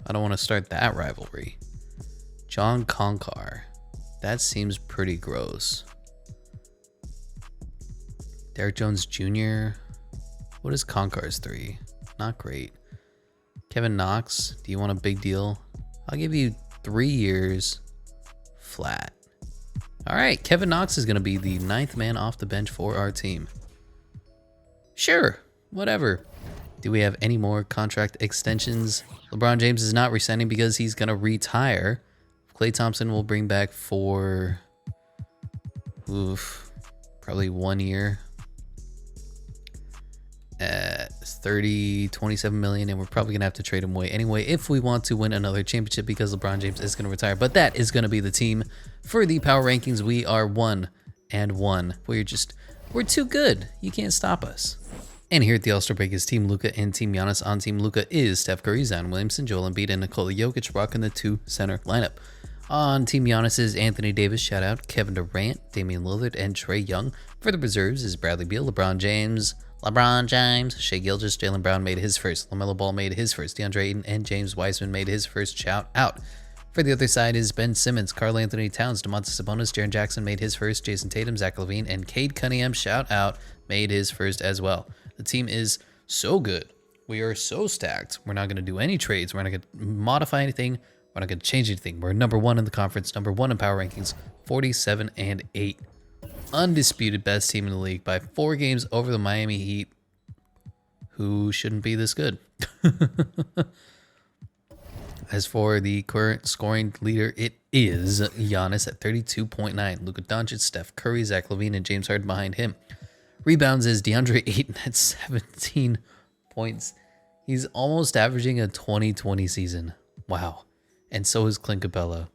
[SPEAKER 1] I don't want to start that rivalry. John Concar. That seems pretty gross. Derrick Jones Jr. What is Concar's 3? Not great. Kevin Knox. Do you want a big deal? I'll give you 3 years flat. All right. Kevin Knox is going to be the 9th man off the bench for our team. Sure. Whatever. Do we have any more contract extensions? LeBron James is not resigning because he's going to retire. Klay Thompson will bring back for probably 1 year at 27 million, and we're probably gonna have to trade him away anyway if we want to win another championship, because LeBron James is gonna retire. But that is gonna be the team for the power rankings. We are 1-1. We're too good. You can't stop us. And here at the All-Star break is Team Luka and Team Giannis. On Team Luka is Steph Curry, Zion Williamson, Joel Embiid, and Nikola Jokic rocking the 2 center lineup. On Team Giannis is Anthony Davis, shout out, Kevin Durant, Damian Lillard, and Trae Young. For the reserves is Bradley Beal, LeBron James, Shai Gilgeous, Jaylen Brown made his first, LaMelo Ball made his first, DeAndre Ayton and James Wiseman made his first shout out. For the other side is Ben Simmons, Karl Anthony Towns, Domantas Sabonis, Jaren Jackson made his first, Jason Tatum, Zach LaVine, and Cade Cunningham, shout out, made his first as well. The team is so good. We are so stacked. We're not going to do any trades. We're not going to modify anything. We're not going to change anything. We're number 1 in the conference, number 1 in power rankings, 47-8. Undisputed best team in the league by 4 games over the Miami Heat, who shouldn't be this good. As for the current scoring leader, it is Giannis at 32.9. Luka Doncic, Steph Curry, Zach LaVine, and James Harden behind him. Rebounds is DeAndre Ayton at 17 points. He's almost averaging a 2020 season. Wow. And so is Clint Capella.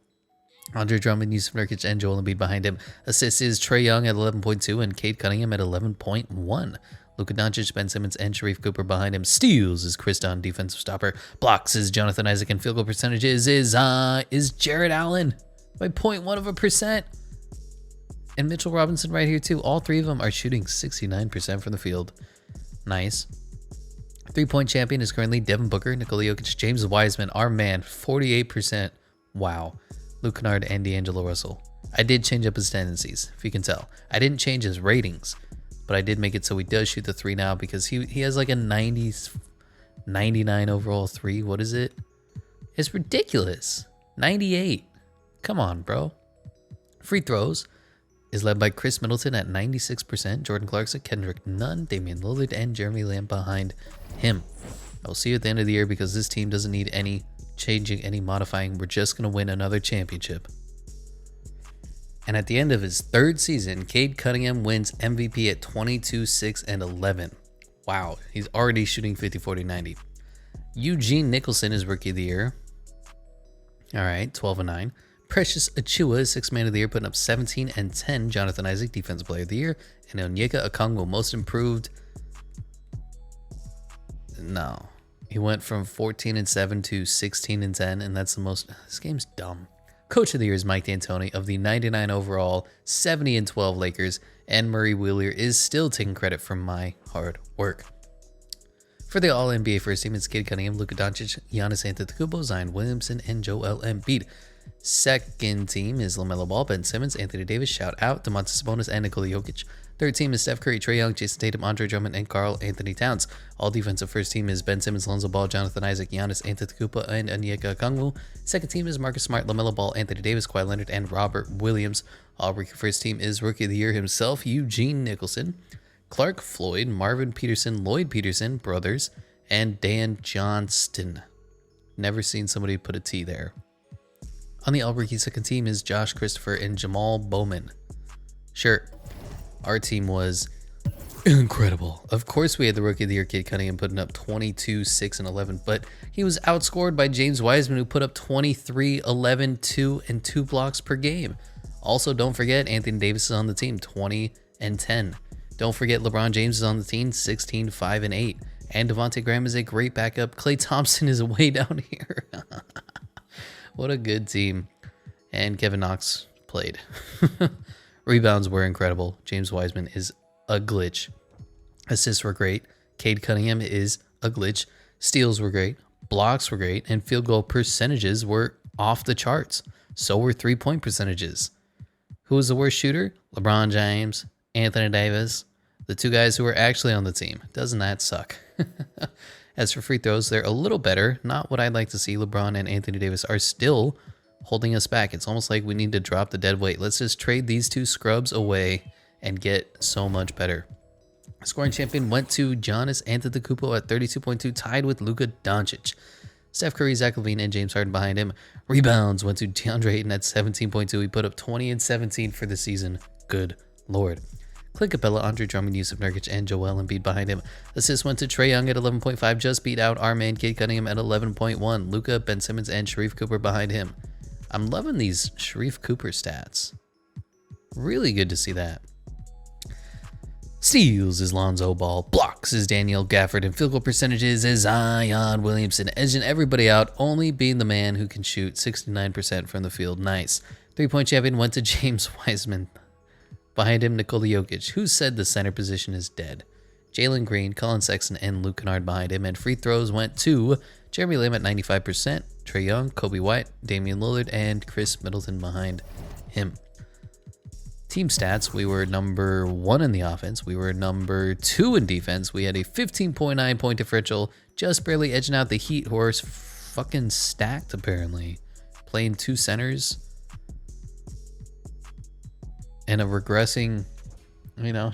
[SPEAKER 1] Andre Drummond, Yusuf Nurkic, and Joel Embiid behind him. Assists is Trae Young at 11.2 and Cade Cunningham at 11.1. Luka Doncic, Ben Simmons, and Sharif Cooper behind him. Steals is Chris Dunn, defensive stopper. Blocks is Jonathan Isaac, and field goal percentages is Jared Allen by 0.1%. And Mitchell Robinson right here too. All 3 of them are shooting 69% from the field. Nice. 3-point champion is currently Devin Booker, Nikola Jokic, James Wiseman, our man, 48%. Wow. Luke Kennard and D'Angelo Russell. I did change up his tendencies, if you can tell. I didn't change his ratings, but I did make it so he does shoot the 3 now, because he has like a 99 overall 3. What is it? It's ridiculous. 98. Come on, bro. Free throws is led by Chris Middleton at 96%, Jordan Clarkson, Kendrick Nunn, Damian Lillard, and Jeremy Lamb behind him. I'll see you at the end of the year, because this team doesn't need any changing, any modifying. We're just going to win another championship. And at the end of his 3rd season, Cade Cunningham wins MVP at 22, 6, and 11. Wow, he's already shooting 50, 40, 90. Eugene Nicholson is Rookie of the Year. All right, 12 and 9. Precious Achiuwa is 6th Man of the Year, putting up 17 and 10. Jonathan Isaac, Defensive Player of the Year. And Onyeka Okongwu, Most Improved. No. He went from 14 and 7 to 16 and 10, and that's the most. This game's dumb. Coach of the Year is Mike D'Antoni of the 99 overall, 70 and 12 Lakers, and Murray Wheeler is still taking credit for my hard work. For the All-NBA first team, it's Cade Cunningham, Luka Doncic, Giannis Antetokounmpo, Zion Williamson, and Joel Embiid. Second team is LaMelo Ball, Ben Simmons, Anthony Davis, shout out, Domantas Sabonis, and Nikola Jokic. Third team is Steph Curry, Trae Young, Jason Tatum, Andre Drummond, and Karl Anthony Towns. All defensive first team is Ben Simmons, Lonzo Ball, Jonathan Isaac, Giannis Antetokounmpo, and Onyeka Okongwu. Second team is Marcus Smart, LaMelo Ball, Anthony Davis, Kawhi Leonard, and Robert Williams. All rookie first team is Rookie of the Year himself, Eugene Nicholson, Clark Floyd, Marvin Peterson, Lloyd Peterson, brothers, and Dan Johnston. Never seen somebody put a T there. On the all-rookie second team is Josh Christopher and Jamal Bowman. Sure, our team was incredible. Of course, we had the Rookie of the Year, Cade Cunningham, putting up 22, 6, and 11, but he was outscored by James Wiseman, who put up 23, 11, 2, and 2 blocks per game. Also, don't forget, Anthony Davis is on the team, 20 and 10. Don't forget, LeBron James is on the team, 16, 5, and 8. And Devontae Graham is a great backup. Klay Thompson is way down here. What a good team. And Kevin Knox played. Rebounds were incredible. James Wiseman is a glitch. Assists were great. Cade Cunningham is a glitch. Steals were great. Blocks were great, and field goal percentages were off the charts. So were 3-point percentages. Who was the worst shooter? LeBron James, Anthony Davis, the two guys who were actually on the team. Doesn't that suck? As for free throws, they're a little better. Not what I'd like to see. LeBron and Anthony Davis are still holding us back. It's almost like we need to drop the dead weight. Let's just trade these two scrubs away and get so much better. Scoring champion went to Giannis Antetokounmpo at 32.2, tied with Luka Doncic. Steph Curry, Zach LaVine, and James Harden behind him. Rebounds went to DeAndre Ayton at 17.2. He put up 20 and 17 for the season. Good Lord. Clint Capella, Andre Drummond, Yusuf Nurkic, and Joel Embiid behind him. Assists went to Trae Young at 11.5, just beat out our man Cade Cunningham at 11.1. Luka, Ben Simmons, and Sharif Cooper behind him. I'm loving these Sharif Cooper stats. Really good to see that. Steals is Lonzo Ball, blocks is Daniel Gafford, and field goal percentages is Zion Williamson, edging everybody out, only being the man who can shoot 69% from the field. Nice. 3-point champion went to James Wiseman. Behind him, Nikola Jokic, who said the center position is dead. Jalen Green, Colin Sexton, and Luke Kennard behind him, and free throws went to Jeremy Lamb at 95%, Trae Young, Kobe White, Damian Lillard, and Chris Middleton behind him. Team stats, we were number 1 in the offense. We were number 2 in defense. We had a 15.9 point differential, just barely edging out the Heat, who are fucking stacked, apparently. Playing 2 centers. And a regressing,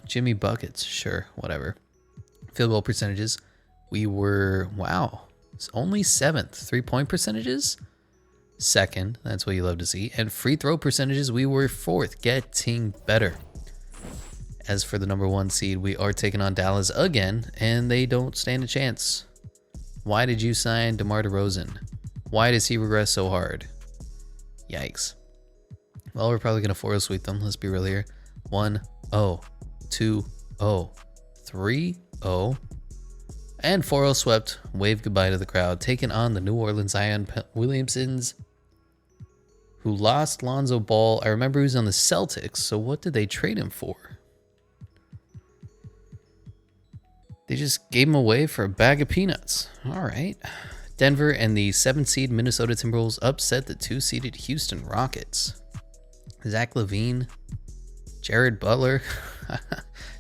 [SPEAKER 1] Jimmy Buckets. Sure, whatever. Field goal percentages, we were, it's only 7th. 3-point percentages? 2nd, that's what you love to see. And free throw percentages, we were 4th, getting better. As for the number 1 seed, we are taking on Dallas again, and they don't stand a chance. Why did you sign DeMar DeRozan? Why does he regress so hard? Yikes. Well, we're probably going to 4-0 sweep them. Let's be real here. 1-0, 2-0, 3-0, and 4-0 swept. Wave goodbye to the crowd. Taking on the New Orleans Zion Williamsons, who lost Lonzo Ball. I remember he was on the Celtics, so what did they trade him for? They just gave him away for a bag of peanuts. All right. Denver and the 7th seed Minnesota Timberwolves upset the 2-seeded Houston Rockets. Zach LaVine, Jared Butler,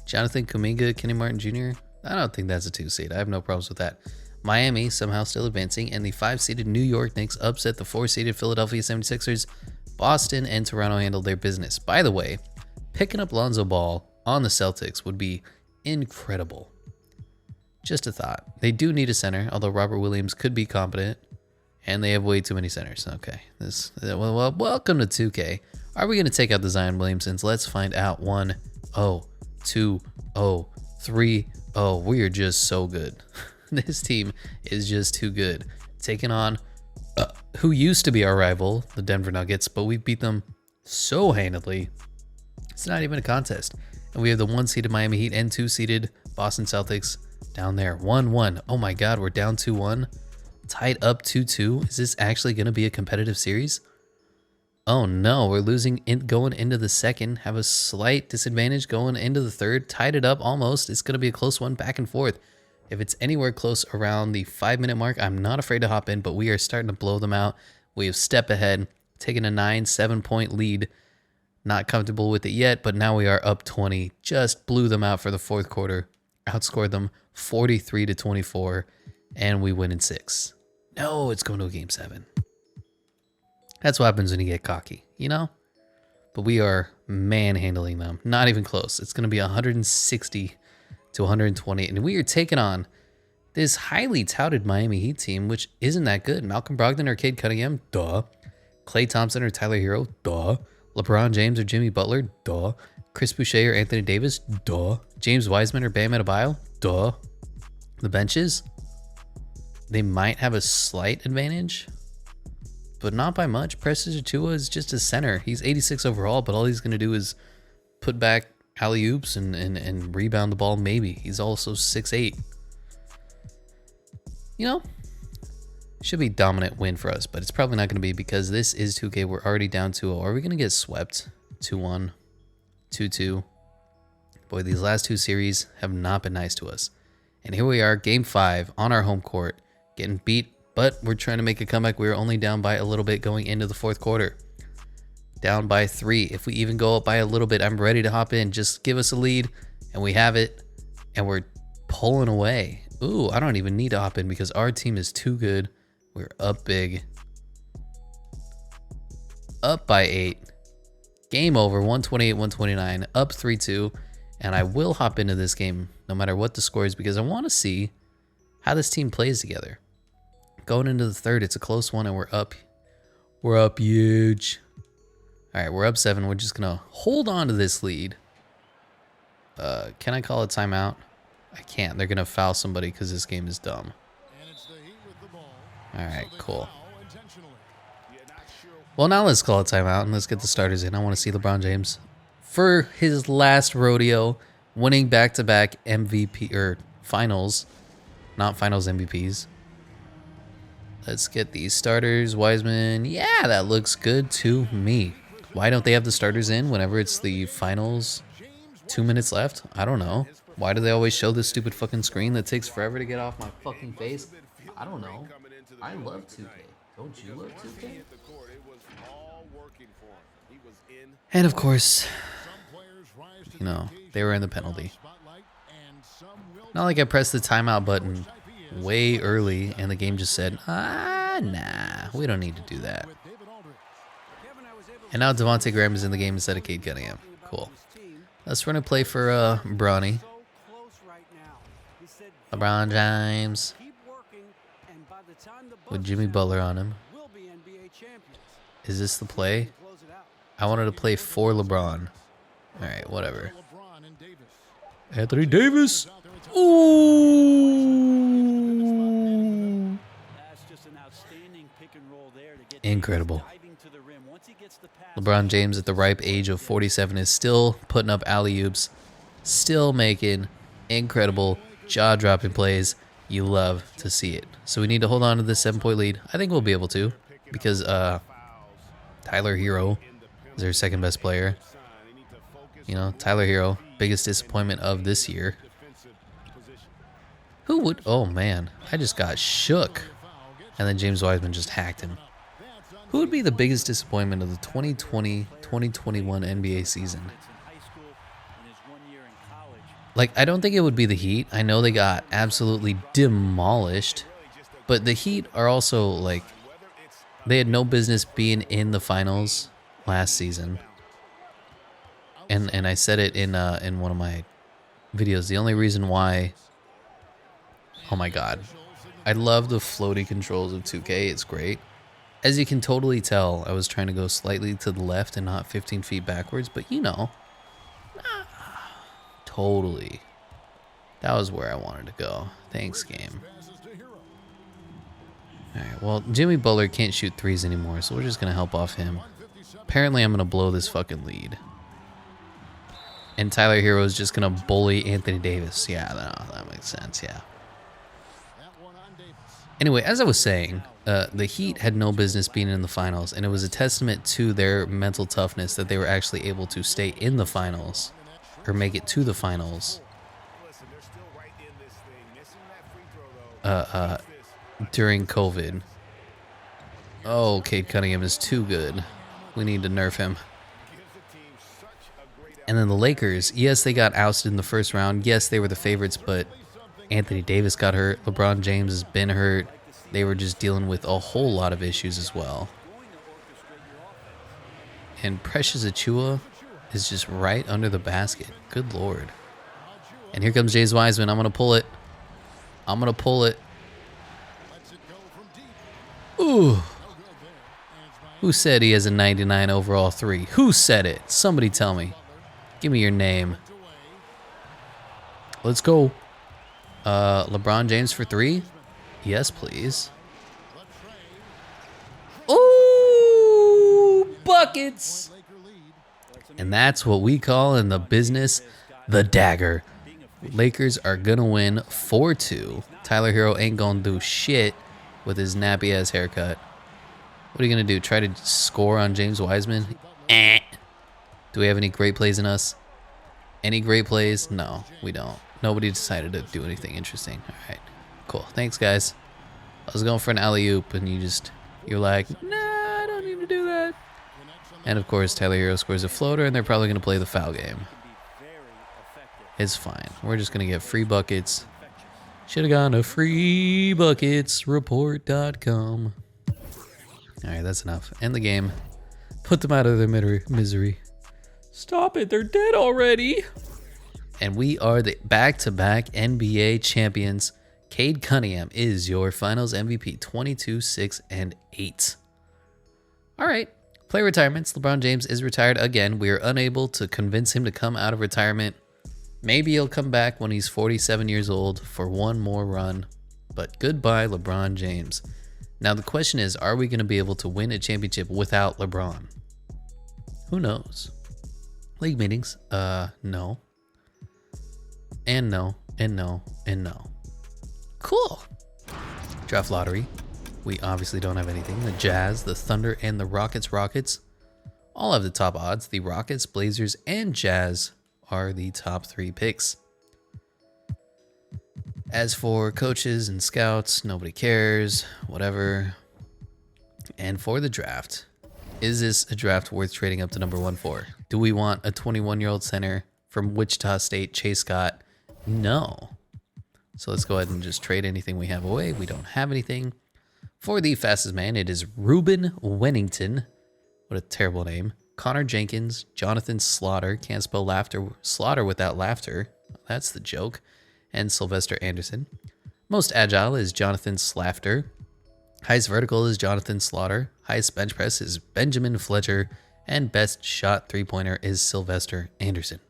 [SPEAKER 1] Jonathan Kuminga, Kenny Martin Jr. I don't think that's a 2 seed. I have no problems with that. Miami somehow still advancing, and the 5-seeded New York Knicks upset the 4-seeded Philadelphia 76ers. Boston and Toronto handled their business. By the way, picking up Lonzo Ball on the Celtics would be incredible. Just a thought. They do need a center, although Robert Williams could be competent, and they have way too many centers. Okay, well, welcome to 2K. Are we going to take out the Zion Williamsons? Let's find out. 1-0, 2-0, 3-0. We are just so good. This team is just too good. Taking on who used to be our rival, the Denver Nuggets, but we beat them so handedly. It's not even a contest. And we have the 1-seeded Miami Heat and 2-seeded Boston Celtics down there. 1-1. Oh my God, we're down 2-1. Tied up 2-2. Is this actually going to be a competitive series? Oh no, we're losing going into the second. Have a slight disadvantage going into the third. Tied it up almost. It's going to be a close one, back and forth. If it's anywhere close around the 5-minute mark, I'm not afraid to hop in, but we are starting to blow them out. We have stepped ahead, taken a 9-7 point lead. Not comfortable with it yet, but now we are up 20. Just blew them out for the fourth quarter. Outscored them 43-24, and we win in 6. No, it's going to a game 7. That's what happens when you get cocky, But we are manhandling them. Not even close. It's going to be 160 to 120. And we are taking on this highly touted Miami Heat team, which isn't that good. Malcolm Brogdon or Cade Cunningham? Duh. Klay Thompson or Tyler Hero? Duh. LeBron James or Jimmy Butler? Duh. Chris Boucher or Anthony Davis? Duh. James Wiseman or Bam Adebayo? Duh. The benches? They might have a slight advantage, but not by much. Precious Achiuwa is just a center. He's 86 overall, but all he's going to do is put back alley-oops and rebound the ball, maybe. He's also 6'8". Should be a dominant win for us, but it's probably not going to be because this is 2K. We're already down 2-0. Are we going to get swept? 2-1, 2-2. Boy, these last 2 series have not been nice to us. And here we are, game 5 on our home court, getting beat But we're trying to make a comeback. We were only down by a little bit going into the fourth quarter. Down by 3. If we even go up by a little bit, I'm ready to hop in. Just give us a lead, and we have it, and we're pulling away. Ooh, I don't even need to hop in because our team is too good. We're up big. Up by 8. Game over, 128-129, up 3-2. And I will hop into this game no matter what the score is because I want to see how this team plays together. Going into the third, it's a close one, and we're up. We're up huge. All right, we're up 7. We're just going to hold on to this lead. Can I call a timeout? I can't. They're going to foul somebody because this game is dumb. All right, cool. Well, now let's call a timeout and let's get the starters in. I want to see LeBron James for his last rodeo, winning back-to-back MVP or finals, not finals MVPs. Let's get these starters. Wiseman, yeah, that looks good to me. Why don't they have the starters in whenever it's the finals? 2 minutes left? I don't know. Why do they always show this stupid fucking screen that takes forever to get off my fucking face? I don't know. I love 2K. Don't you love 2K? And of course, you know, they were in the penalty. Not like I pressed the timeout button way early and the game just said, nah, we don't need to do that. And now Devontae Graham is in the game instead of Cade Cunningham. Cool. Let's run a play for Bronny. LeBron James. With Jimmy Butler on him. Is this the play? I wanted to play for LeBron. Alright, whatever. Anthony Davis. Ooh. Incredible. LeBron James at the ripe age of 47 is still putting up alley-oops. Still making incredible jaw-dropping plays. You love to see it. So we need to hold on to this 7-point lead. I think we'll be able to because Tyler Hero is our second best player. You know, Tyler Hero, biggest disappointment of this year. Who would? Oh, man. I just got shook. And then James Wiseman just hacked him. Who would be the biggest disappointment of the 2020-2021 NBA season? Like, I don't think it would be the Heat. I know they got absolutely demolished. But the Heat are also, like, they had no business being in the finals last season. And I said it in one of my videos. The only reason why... Oh, my God. I love the floaty controls of 2K. It's great. As you can totally tell, I was trying to go slightly to the left and not 15 feet backwards. But, you know... Totally. That was where I wanted to go. Thanks, game. Alright, well, Jimmy Butler can't shoot threes anymore, so we're just going to help off him. Apparently, I'm going to blow this fucking lead. And Tyler Hero is just going to bully Anthony Davis. Yeah, that makes sense, yeah. Anyway, as I was saying, the Heat had no business being in the finals, and it was a testament to their mental toughness that they were actually able to stay in the finals. Or make it to the finals. During COVID. Oh, Cade Cunningham is too good. We need to nerf him. And then the Lakers, yes, they got ousted in the first round. Yes, they were the favorites, but Anthony Davis got hurt. LeBron James has been hurt. They were just dealing with a whole lot of issues as well. And Precious Achiuwa is just right under the basket. Good Lord. And here comes James Wiseman. I'm going to pull it. I'm going to pull it. Ooh. Who said he has a 99 overall 3? Who said it? Somebody tell me. Give me your name. Let's go. LeBron James for 3? Yes, please. Ooh, buckets. And that's what we call in the business the dagger. Lakers are going to win 4-2. Tyler Hero ain't going to do shit with his nappy-ass haircut. What are you going to do? Try to score on James Wiseman? Do we have any great plays in us? Any great plays? No, we don't. Nobody decided to do anything interesting. All right, cool. Thanks, guys. I was going for an alley-oop, and you're like, nah, I don't need to do that. And of course, Tyler Hero scores a floater, and they're probably going to play the foul game. It's fine. We're just going to get free buckets. Should have gone to freebucketsreport.com. All right, that's enough. End the game. Put them out of their misery. Stop it. They're dead already. And we are the back-to-back NBA champions. Cade Cunningham is your finals MVP, 22, 6, and 8. All right. Player retirements. LeBron James is retired again. We are unable to convince him to come out of retirement. Maybe he'll come back when he's 47 years old for one more run. But goodbye, LeBron James. Now the question is, are we going to be able to win a championship without LeBron? Who knows? League meetings? No. And no, and no, and no. Cool. Draft lottery. We obviously don't have anything. The Jazz, the Thunder, and the Rockets all have the top odds. The Rockets, Blazers, and Jazz are the top 3 picks. As for coaches and scouts, nobody cares, whatever. And for the draft, is this a draft worth trading up to number 1 for? Do we want a 21-year-old center from Wichita State, Chase Scott? No. So let's go ahead and just trade anything we have away. We don't have anything. For the fastest man, it is Ruben Wennington. What a terrible name. Connor Jenkins, Jonathan Slaughter. Can't spell slaughter without laughter. That's the joke. And Sylvester Anderson. Most agile is Jonathan Slaughter. Highest vertical is Jonathan Slaughter. Highest bench press is Benjamin Fletcher. And best shot three-pointer is Sylvester Anderson.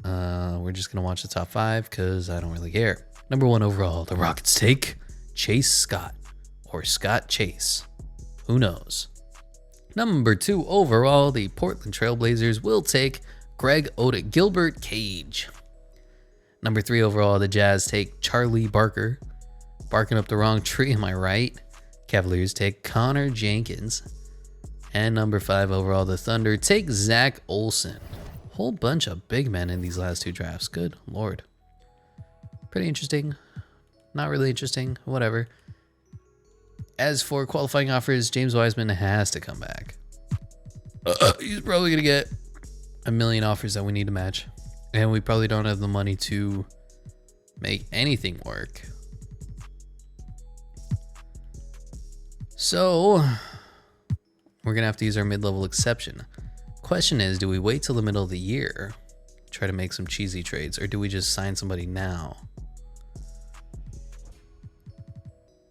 [SPEAKER 1] We're just going to watch the top 5 because I don't really care. Number 1 overall, the Rockets take Chase Scott or Scott Chase. Who knows? Number 2 overall, the Portland Trailblazers will take Gilbert Cage. Number 3 overall, the Jazz take Charlie Barker. Barking up the wrong tree, am I right? Cavaliers take Connor Jenkins. And number 5 overall, the Thunder take Zach Olsen. Whole bunch of big men in these last 2 drafts. Good Lord. Pretty interesting. Not really interesting. Whatever. As for qualifying offers, James Wiseman has to come back. He's probably going to get a million offers that we need to match. And we probably don't have the money to make anything work. So, we're going to have to use our mid-level exception. Question is, do we wait till the middle of the year, try to make some cheesy trades, or do we just sign somebody now?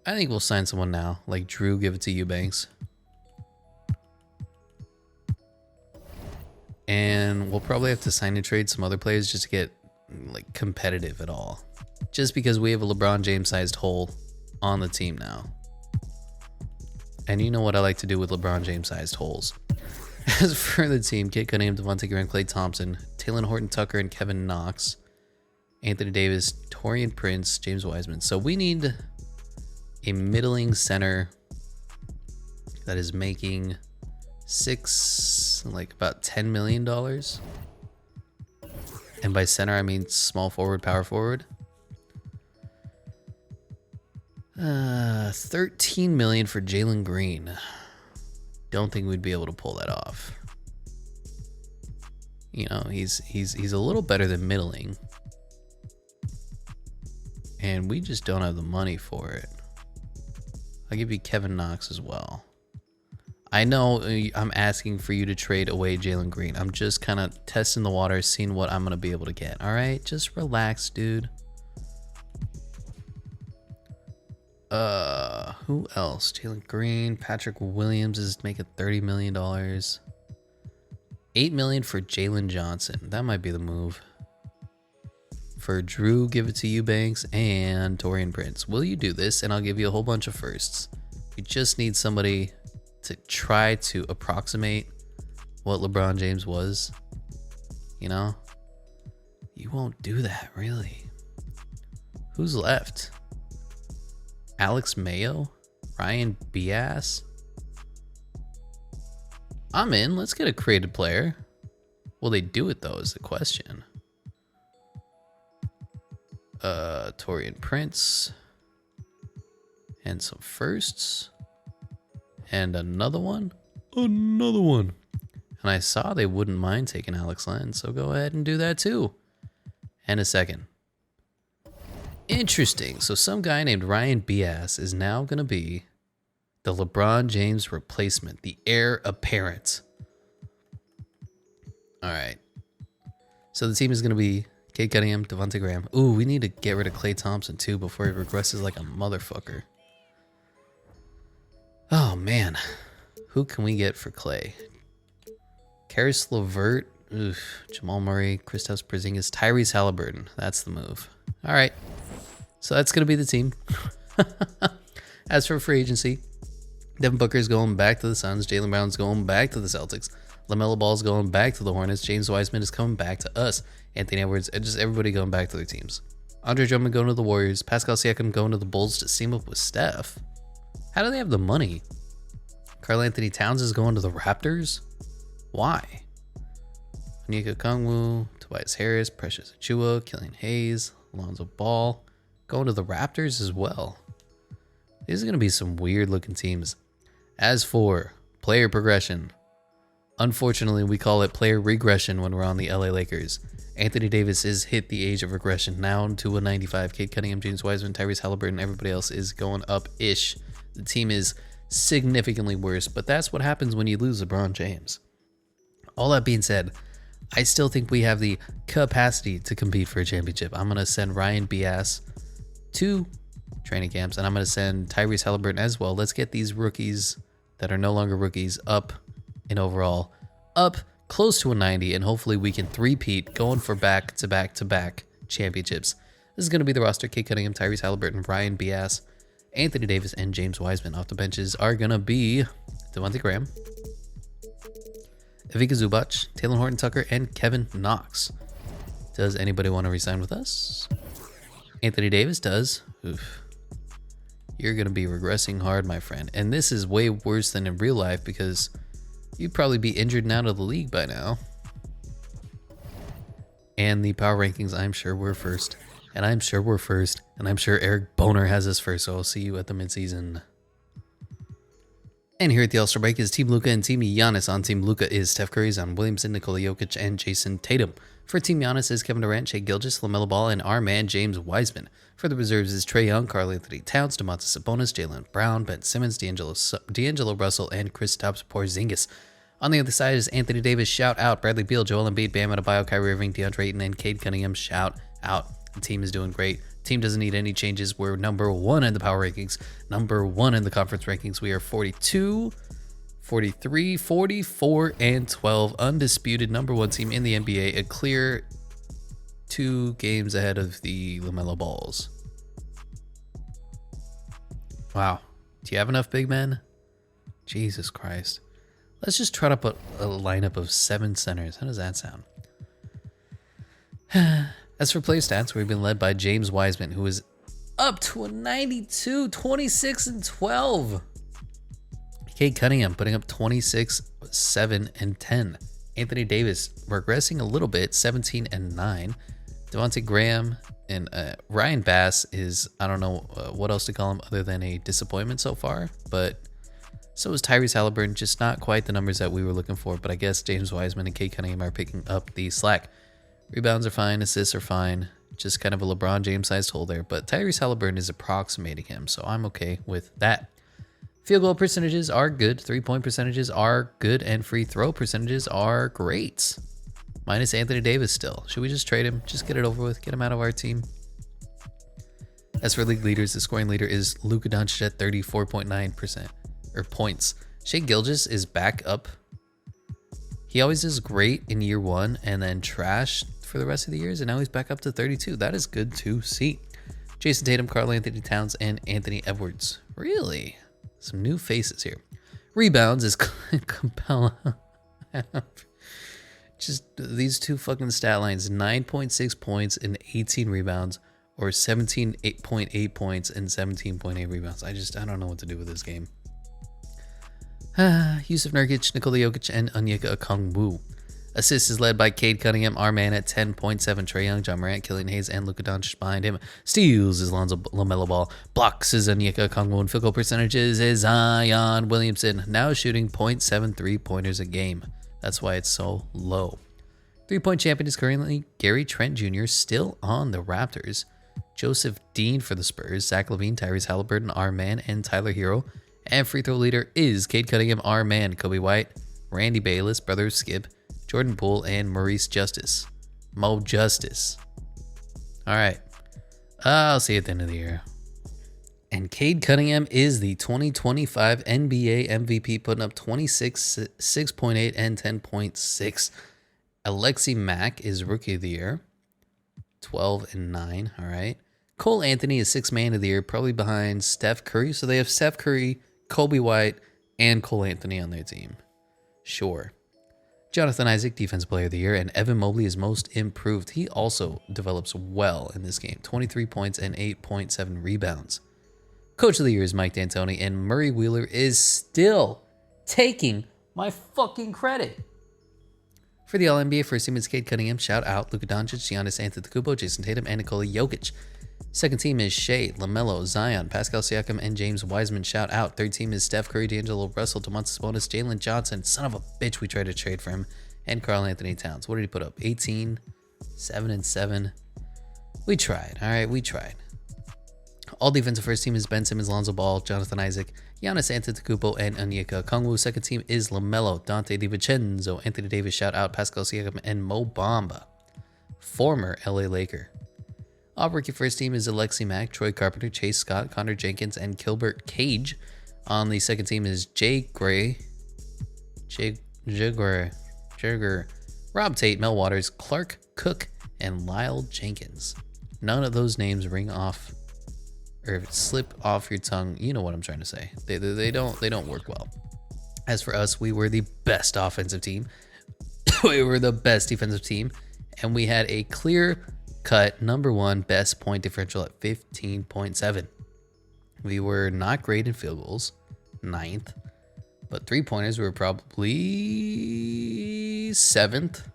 [SPEAKER 1] I think we'll sign someone now, like Drew, give it to Eubanks. And we'll probably have to sign and trade some other players just to get like competitive at all. Just because we have a LeBron James sized hole on the team now. And you know what I like to do with LeBron James sized holes. As for the team, Kate Cunningham, Devontae Graham, Klay Thompson, Taylor Horton Tucker, and Kevin Knox, Anthony Davis, Taurean Prince, James Wiseman. So we need a middling center that is making about $10 million. And by center, I mean small forward, power forward. 13 million for Jalen Green. Don't think we'd be able to pull that off. You know, he's a little better than middling. And we just don't have the money for it. I'll give you Kevin Knox as well. I know I'm asking for you to trade away Jalen Green. I'm just kind of testing the water, seeing what I'm going to be able to get. All right, just relax, dude. Who else? Jalen Green, Patrick Williams is making $30 million. $8 million for Jalen Johnson. That might be the move. For Drew, give it to Eubanks and Taurean Prince. Will you do this? And I'll give you a whole bunch of firsts. We just need somebody to try to approximate what LeBron James was. You know? You won't do that, really. Who's left? Alex Mayo? Ryan Bias? I'm in. Let's get a created player. Will they do it, though, is the question. Taurean Prince. and some firsts, and another one. And I saw they wouldn't mind taking Alex Len, so go ahead and do that too. And a second. Interesting. So some guy named Ryan Bias is now going to be the LeBron James replacement, the heir apparent. All right. So the team is going to be Cade Cunningham, Devontae Graham. Ooh, we need to get rid of Klay Thompson too before he regresses like a motherfucker. Oh, man. Who can we get for Klay? Karis LeVert, Jamal Murray, Kristaps Porzingis, Tyrese Halliburton. That's the move. All right. So that's going to be the team. As for free agency, Devin Booker's going back to the Suns. Jaylen Brown's going back to the Celtics. LaMelo Ball's going back to the Hornets. James Wiseman is coming back to us. Anthony Edwards, and just everybody going back to their teams. Andre Drummond going to the Warriors. Pascal Siakam going to the Bulls to team up with Steph. How do they have the money? Karl Anthony Towns is going to the Raptors? Why? Onyeka Okongwu, Tobias Harris, Precious Achiuwa, Killian Hayes, Alonzo Ball. Going to the Raptors as well. These are going to be some weird looking teams. As for player progression, unfortunately we call it player regression when we're on the LA Lakers. Anthony Davis has hit the age of regression now to a 95. Cade Cunningham, James Wiseman, Tyrese Halliburton, everybody else is going up-ish. The team is significantly worse, but that's what happens when you lose LeBron James. All that being said, I still think we have the capacity to compete for a championship. I'm going to send Ryan Bias to training camps, and I'm going to send Tyrese Halliburton as well. Let's get these rookies that are no longer rookies up in overall, up close to a 90, and hopefully we can three-peat going for back-to-back-to-back championships. This is going to be the roster. Cade Cunningham, Tyrese Halliburton, Ryan Bias, Anthony Davis, and James Wiseman. Off the benches are going to be Devontae Graham, Ivica Zubac, Taylor Horton-Tucker, and Kevin Knox. Does anybody want to resign with us? Anthony Davis does. Oof. You're going to be regressing hard, my friend. And this is way worse than in real life because you'd probably be injured and out of the league by now. And the power rankings, I'm sure we're first. And I'm sure we're first. And I'm sure Eric Boner has us first. So I'll see you at the midseason. And here at the All-Star break is Team Luka and Team Giannis. On Team Luka is Steph Curry, Zion Williamson, Nikola Jokic, and Jason Tatum. For Team Giannis is Kevin Durant, Shai Gilgeous, LaMelo Ball, and our man James Wiseman. For the reserves is Trae Young, Karl Anthony Towns, Domantas Sabonis, Jaylen Brown, Ben Simmons, D'Angelo Russell, and Kristaps Porzingis. On the other side is Anthony Davis, shout out, Bradley Beal, Joel Embiid, Bam Adebayo, Kyrie Irving, DeAndre Ayton, and Cade Cunningham, shout out. The team is doing great. Team doesn't need any changes. We're number one in the power rankings, number one in the conference rankings. We are 42, 43, 44, and 12. Undisputed number one team in the NBA. A clear 2 games ahead of the LaMelo Balls. Wow. Do you have enough big men? Jesus Christ. Let's just trot up a lineup of 7 centers. How does that sound? As for play stats, we've been led by James Wiseman, who is up to a 92, 26, and 12. Cade Cunningham putting up 26, 7, and 10. Anthony Davis regressing a little bit, 17 and 9. Devontae Graham and Ryan Bass is, I don't know what else to call him other than a disappointment so far, but so is Tyrese Halliburton, just not quite the numbers that we were looking for, but I guess James Wiseman and Cade Cunningham are picking up the slack. Rebounds are fine, assists are fine, just kind of a LeBron James sized hole there, but Tyrese Halliburton is approximating him, so I'm okay with that. Field goal percentages are good, 3-point percentages are good, and free throw percentages are great. Minus Anthony Davis still. Should we just trade him? Just get it over with, get him out of our team. As for league leaders, the scoring leader is Luka Doncic at 34.9% or points. Shai Gilgeous is back up. He always is great in year 1 and then trash for the rest of the years, and now he's back up to 32. That is good to see. Jason Tatum, Karl Anthony Towns, and Anthony Edwards. Really? Some new faces here. Rebounds is Capella. Just these 2 fucking stat lines, 9.6 points and 18 rebounds, or 17.8 points and 17.8 rebounds. I don't know what to do with this game. Yusuf Nurkic, Nikola Jokic, and Onyeka Okongwu. Assists is led by Cade Cunningham, our man at 10.7. Trae Young, John Morant, Killian Hayes, and Luka Doncic behind him. Steals is Lonzo LaMelo Ball. Blocks is Onyeka Okongwu, and field goal percentages is Zion Williamson, now shooting .7 3-pointers a game. That's why it's so low. 3-point champion is currently Gary Trent Jr., still on the Raptors. Joseph Dean for the Spurs, Zach LaVine, Tyrese Halliburton, our man, and Tyler Hero. And free throw leader is Cade Cunningham, our man, Kobe White, Randy Bayless, brother Skip, Jordan Poole, and Maurice Justice. Mo Justice. All right. I'll see you at the end of the year. And Cade Cunningham is the 2025 NBA MVP, putting up 26, 6.8, and 10.6. Alexi Mack is Rookie of the Year, 12 and 9. All right. Cole Anthony is 6th Man of the Year, probably behind Steph Curry. So they have Steph Curry, Kobe White, and Cole Anthony on their team. Sure. Jonathan Isaac, Defensive Player of the Year, and Evan Mobley is Most Improved. He also develops well in this game. 23 points and 8.7 rebounds. Coach of the Year is Mike D'Antoni, and Murray Wheeler is still taking my fucking credit. For the All-NBA, first team is Cade Cunningham. Shout out Luka Doncic, Giannis Antetokounmpo, Jason Tatum, and Nikola Jokic. Second team is Shea, LaMelo, Zion, Pascal Siakam, and James Wiseman. Shout out. Third team is Steph Curry, D'Angelo Russell, Domantas Sabonis, Jalen Johnson. Son of a bitch, we tried to trade for him. And Karl Anthony Towns. What did he put up? 18, 7 and 7. We tried. All right, we tried. All defensive first team is Ben Simmons, Lonzo Ball, Jonathan Isaac, Giannis Antetokounmpo, and Onyeka Okongwu. Second team is LaMelo, Dante DiVincenzo, Anthony Davis. Shout out Pascal Siakam, and Mo Bamba, former LA Laker. All rookie first team is Alexi Mack, Troy Carpenter, Chase Scott, Connor Jenkins, and Gilbert Cage. On the second team is Jay Gray, Rob Tate, Mel Waters, Clark Cook, and Lyle Jenkins. None of those names ring off or slip off your tongue. You know what I'm trying to say. They don't work well. As for us, we were the best offensive team. We were the best defensive team, and we had a clear cut number one best point differential at 15.7. We were not great in field goals, 9th, but 3-pointers were probably 7th.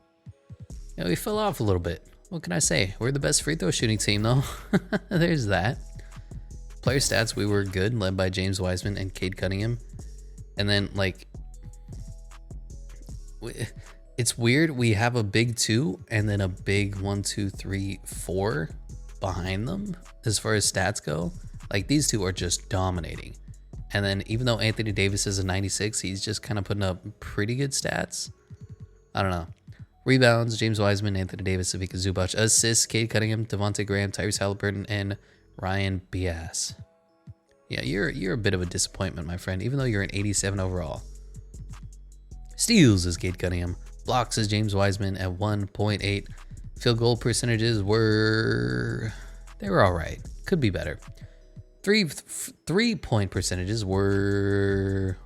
[SPEAKER 1] You know, we fell off a little bit. What can I say? We're the best free throw shooting team, though. There's that. Player stats, we were good, led by James Wiseman and Cade Cunningham. And then, like, it's weird. We have a big 2 and then a big 1, 2, 3, 4 behind them as far as stats go. Like, these two are just dominating. And then even though Anthony Davis is a 96, he's just kind of putting up pretty good stats. I don't know. Rebounds, James Wiseman, Anthony Davis, Ivica Zubac. Assists, Cade Cunningham, Devontae Graham, Tyrese Halliburton, and Ryan Bias. Yeah, you're a bit of a disappointment, my friend, even though you're an 87 overall. Steals is Cade Cunningham. Blocks is James Wiseman at 1.8. Field goal percentages they were all right. Could be better. Three-point percentages they were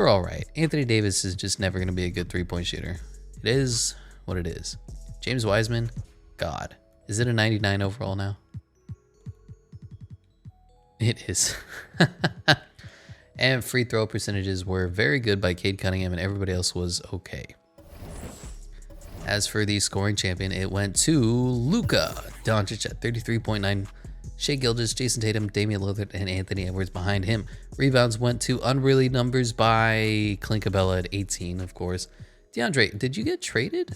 [SPEAKER 1] all right. Anthony Davis is just never going to be a good 3-point shooter. It is what it is. James Wiseman, God. Is it a 99 overall now? It is. And free throw percentages were very good by Cade Cunningham, and everybody else was okay. As for the scoring champion, it went to Luka Doncic at 33.9. Shea Gilgeous, Jason Tatum, Damian Lillard, and Anthony Edwards behind him. Rebounds went to unreally numbers by Clint Capella at 18, of course. DeAndre, did you get traded?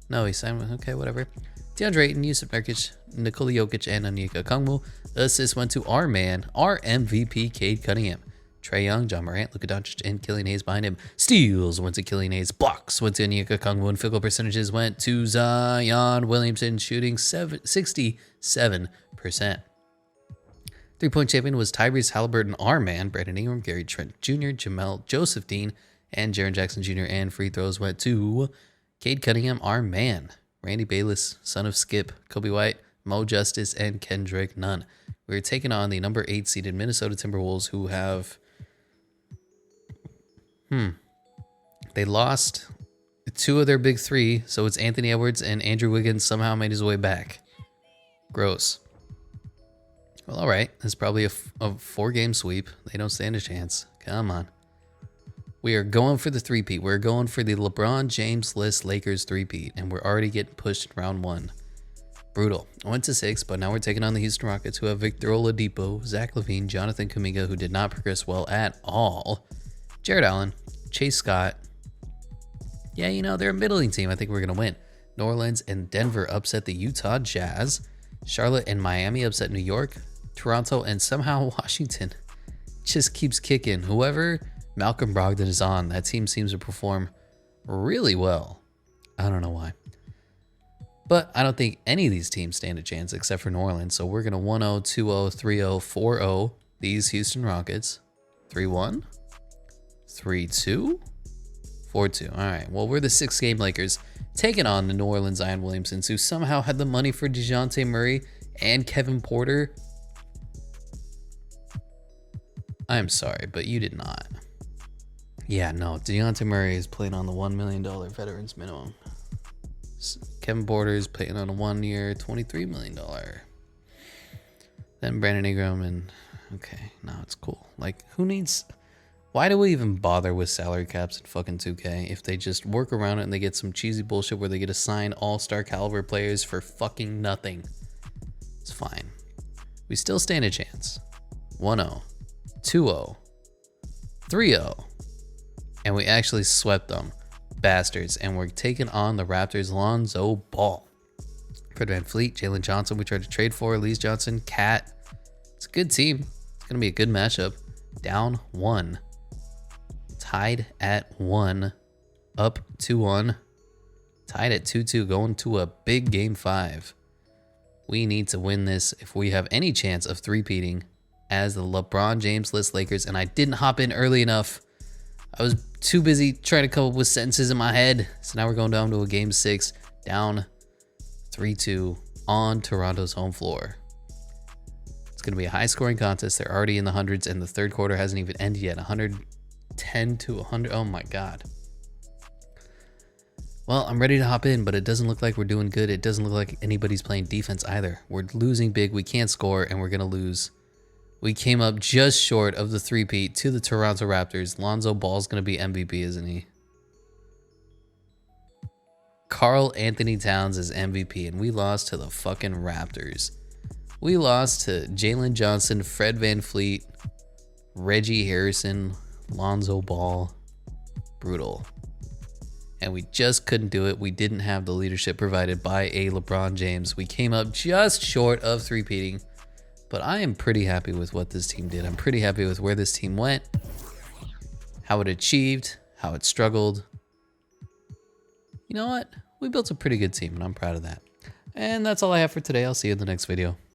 [SPEAKER 1] No, he signed. Okay, whatever. DeAndre Ayton, Yusuf Nurkic, Nikola Jokic, and Onyeka Okongwu. Assists went to our man, our MVP, Cade Cunningham. Trae Young, John Morant, Luka Doncic, and Killian Hayes behind him. Steals went to Killian Hayes. Blocks went to Onyeka Okongwu, and field goal percentages went to Zion Williamson, shooting 67%. 3-point champion was Tyrese Halliburton, our man, Brandon Ingram, Gary Trent Jr., Joseph Dean, and Jaren Jackson Jr. And free throws went to Cade Cunningham, our man, Randy Bayless, son of Skip, Kobe White, Mo Justice, and Kendrick Nunn. We were taking on the number 8 seeded Minnesota Timberwolves, who have they lost 2 of their big 3, so it's Anthony Edwards and Andrew Wiggins somehow made his way back. Gross. Well, all right. That's probably a 4-game sweep. They don't stand a chance. Come on. We are going for the three-peat. We're going for the LeBron James-less Lakers three-peat, and we're already getting pushed in round 1. Brutal. I went to 6, but now we're taking on the Houston Rockets, who have Victor Oladipo, Zach LaVine, Jonathan Kuminga, who did not progress well at all, Jared Allen, Chase Scott. Yeah, you know, they're a middling team. I think we're going to win. New Orleans and Denver upset the Utah Jazz. Charlotte and Miami upset New York. Toronto and somehow Washington just keeps kicking. Whoever Malcolm Brogdon is on, that team seems to perform really well. I don't know why. But I don't think any of these teams stand a chance except for New Orleans. So we're going to 1-0, 2-0, 3-0, 4-0 these Houston Rockets. 3-1, 3-2, 4-2. All right, well, we're the 6-game Lakers taking on the New Orleans Zion Williamsons, who somehow had the money for DeJounte Murray and Kevin Porter. I'm sorry, but you did not. Yeah, no, DeJounte Murray is playing on the $1 million veterans minimum. Kevin Porter is playing on a 1-year, $23 million. Then Brandon Ingram and... Okay, no, it's cool. Like, who needs... Why do we even bother with salary caps in fucking 2K if they just work around it and they get some cheesy bullshit where they get assigned all-star caliber players for fucking nothing? It's fine. We still stand a chance. 1-0, 2-0, 3-0. And we actually swept them. Bastards. And we're taking on the Raptors' Lonzo Ball. Fred VanVleet, Jalen Johnson, we tried to trade for. Elise Johnson, Cat. It's a good team. It's going to be a good matchup. Down 1. Tied at 1. Up 2-1. Tied at 2-2. Going to a big game 5. We need to win this if we have any chance of three-peating as the LeBron James-less Lakers. And I didn't hop in early enough. I was too busy trying to come up with sentences in my head. So now we're going down to a game 6. Down 3-2 on Toronto's home floor. It's going to be a high-scoring contest. They're already in the hundreds, and the third quarter hasn't even ended yet. 110 to 100. Oh, my God. Well, I'm ready to hop in, but it doesn't look like we're doing good. It doesn't look like anybody's playing defense either. We're losing big. We can't score, and we're going to lose. We came up just short of the three-peat to the Toronto Raptors. Lonzo Ball's going to be MVP, isn't he? Karl Anthony Towns is MVP, and we lost to the fucking Raptors. We lost to Jalen Johnson, Fred VanVleet, Reggie Harrison, Lonzo Ball. Brutal. And we just couldn't do it. We didn't have the leadership provided by a LeBron James. We came up just short of three-peating. But I am pretty happy with what this team did. I'm pretty happy with where this team went, how it achieved, how it struggled. You know what? We built a pretty good team, and I'm proud of that. And that's all I have for today. I'll see you in the next video.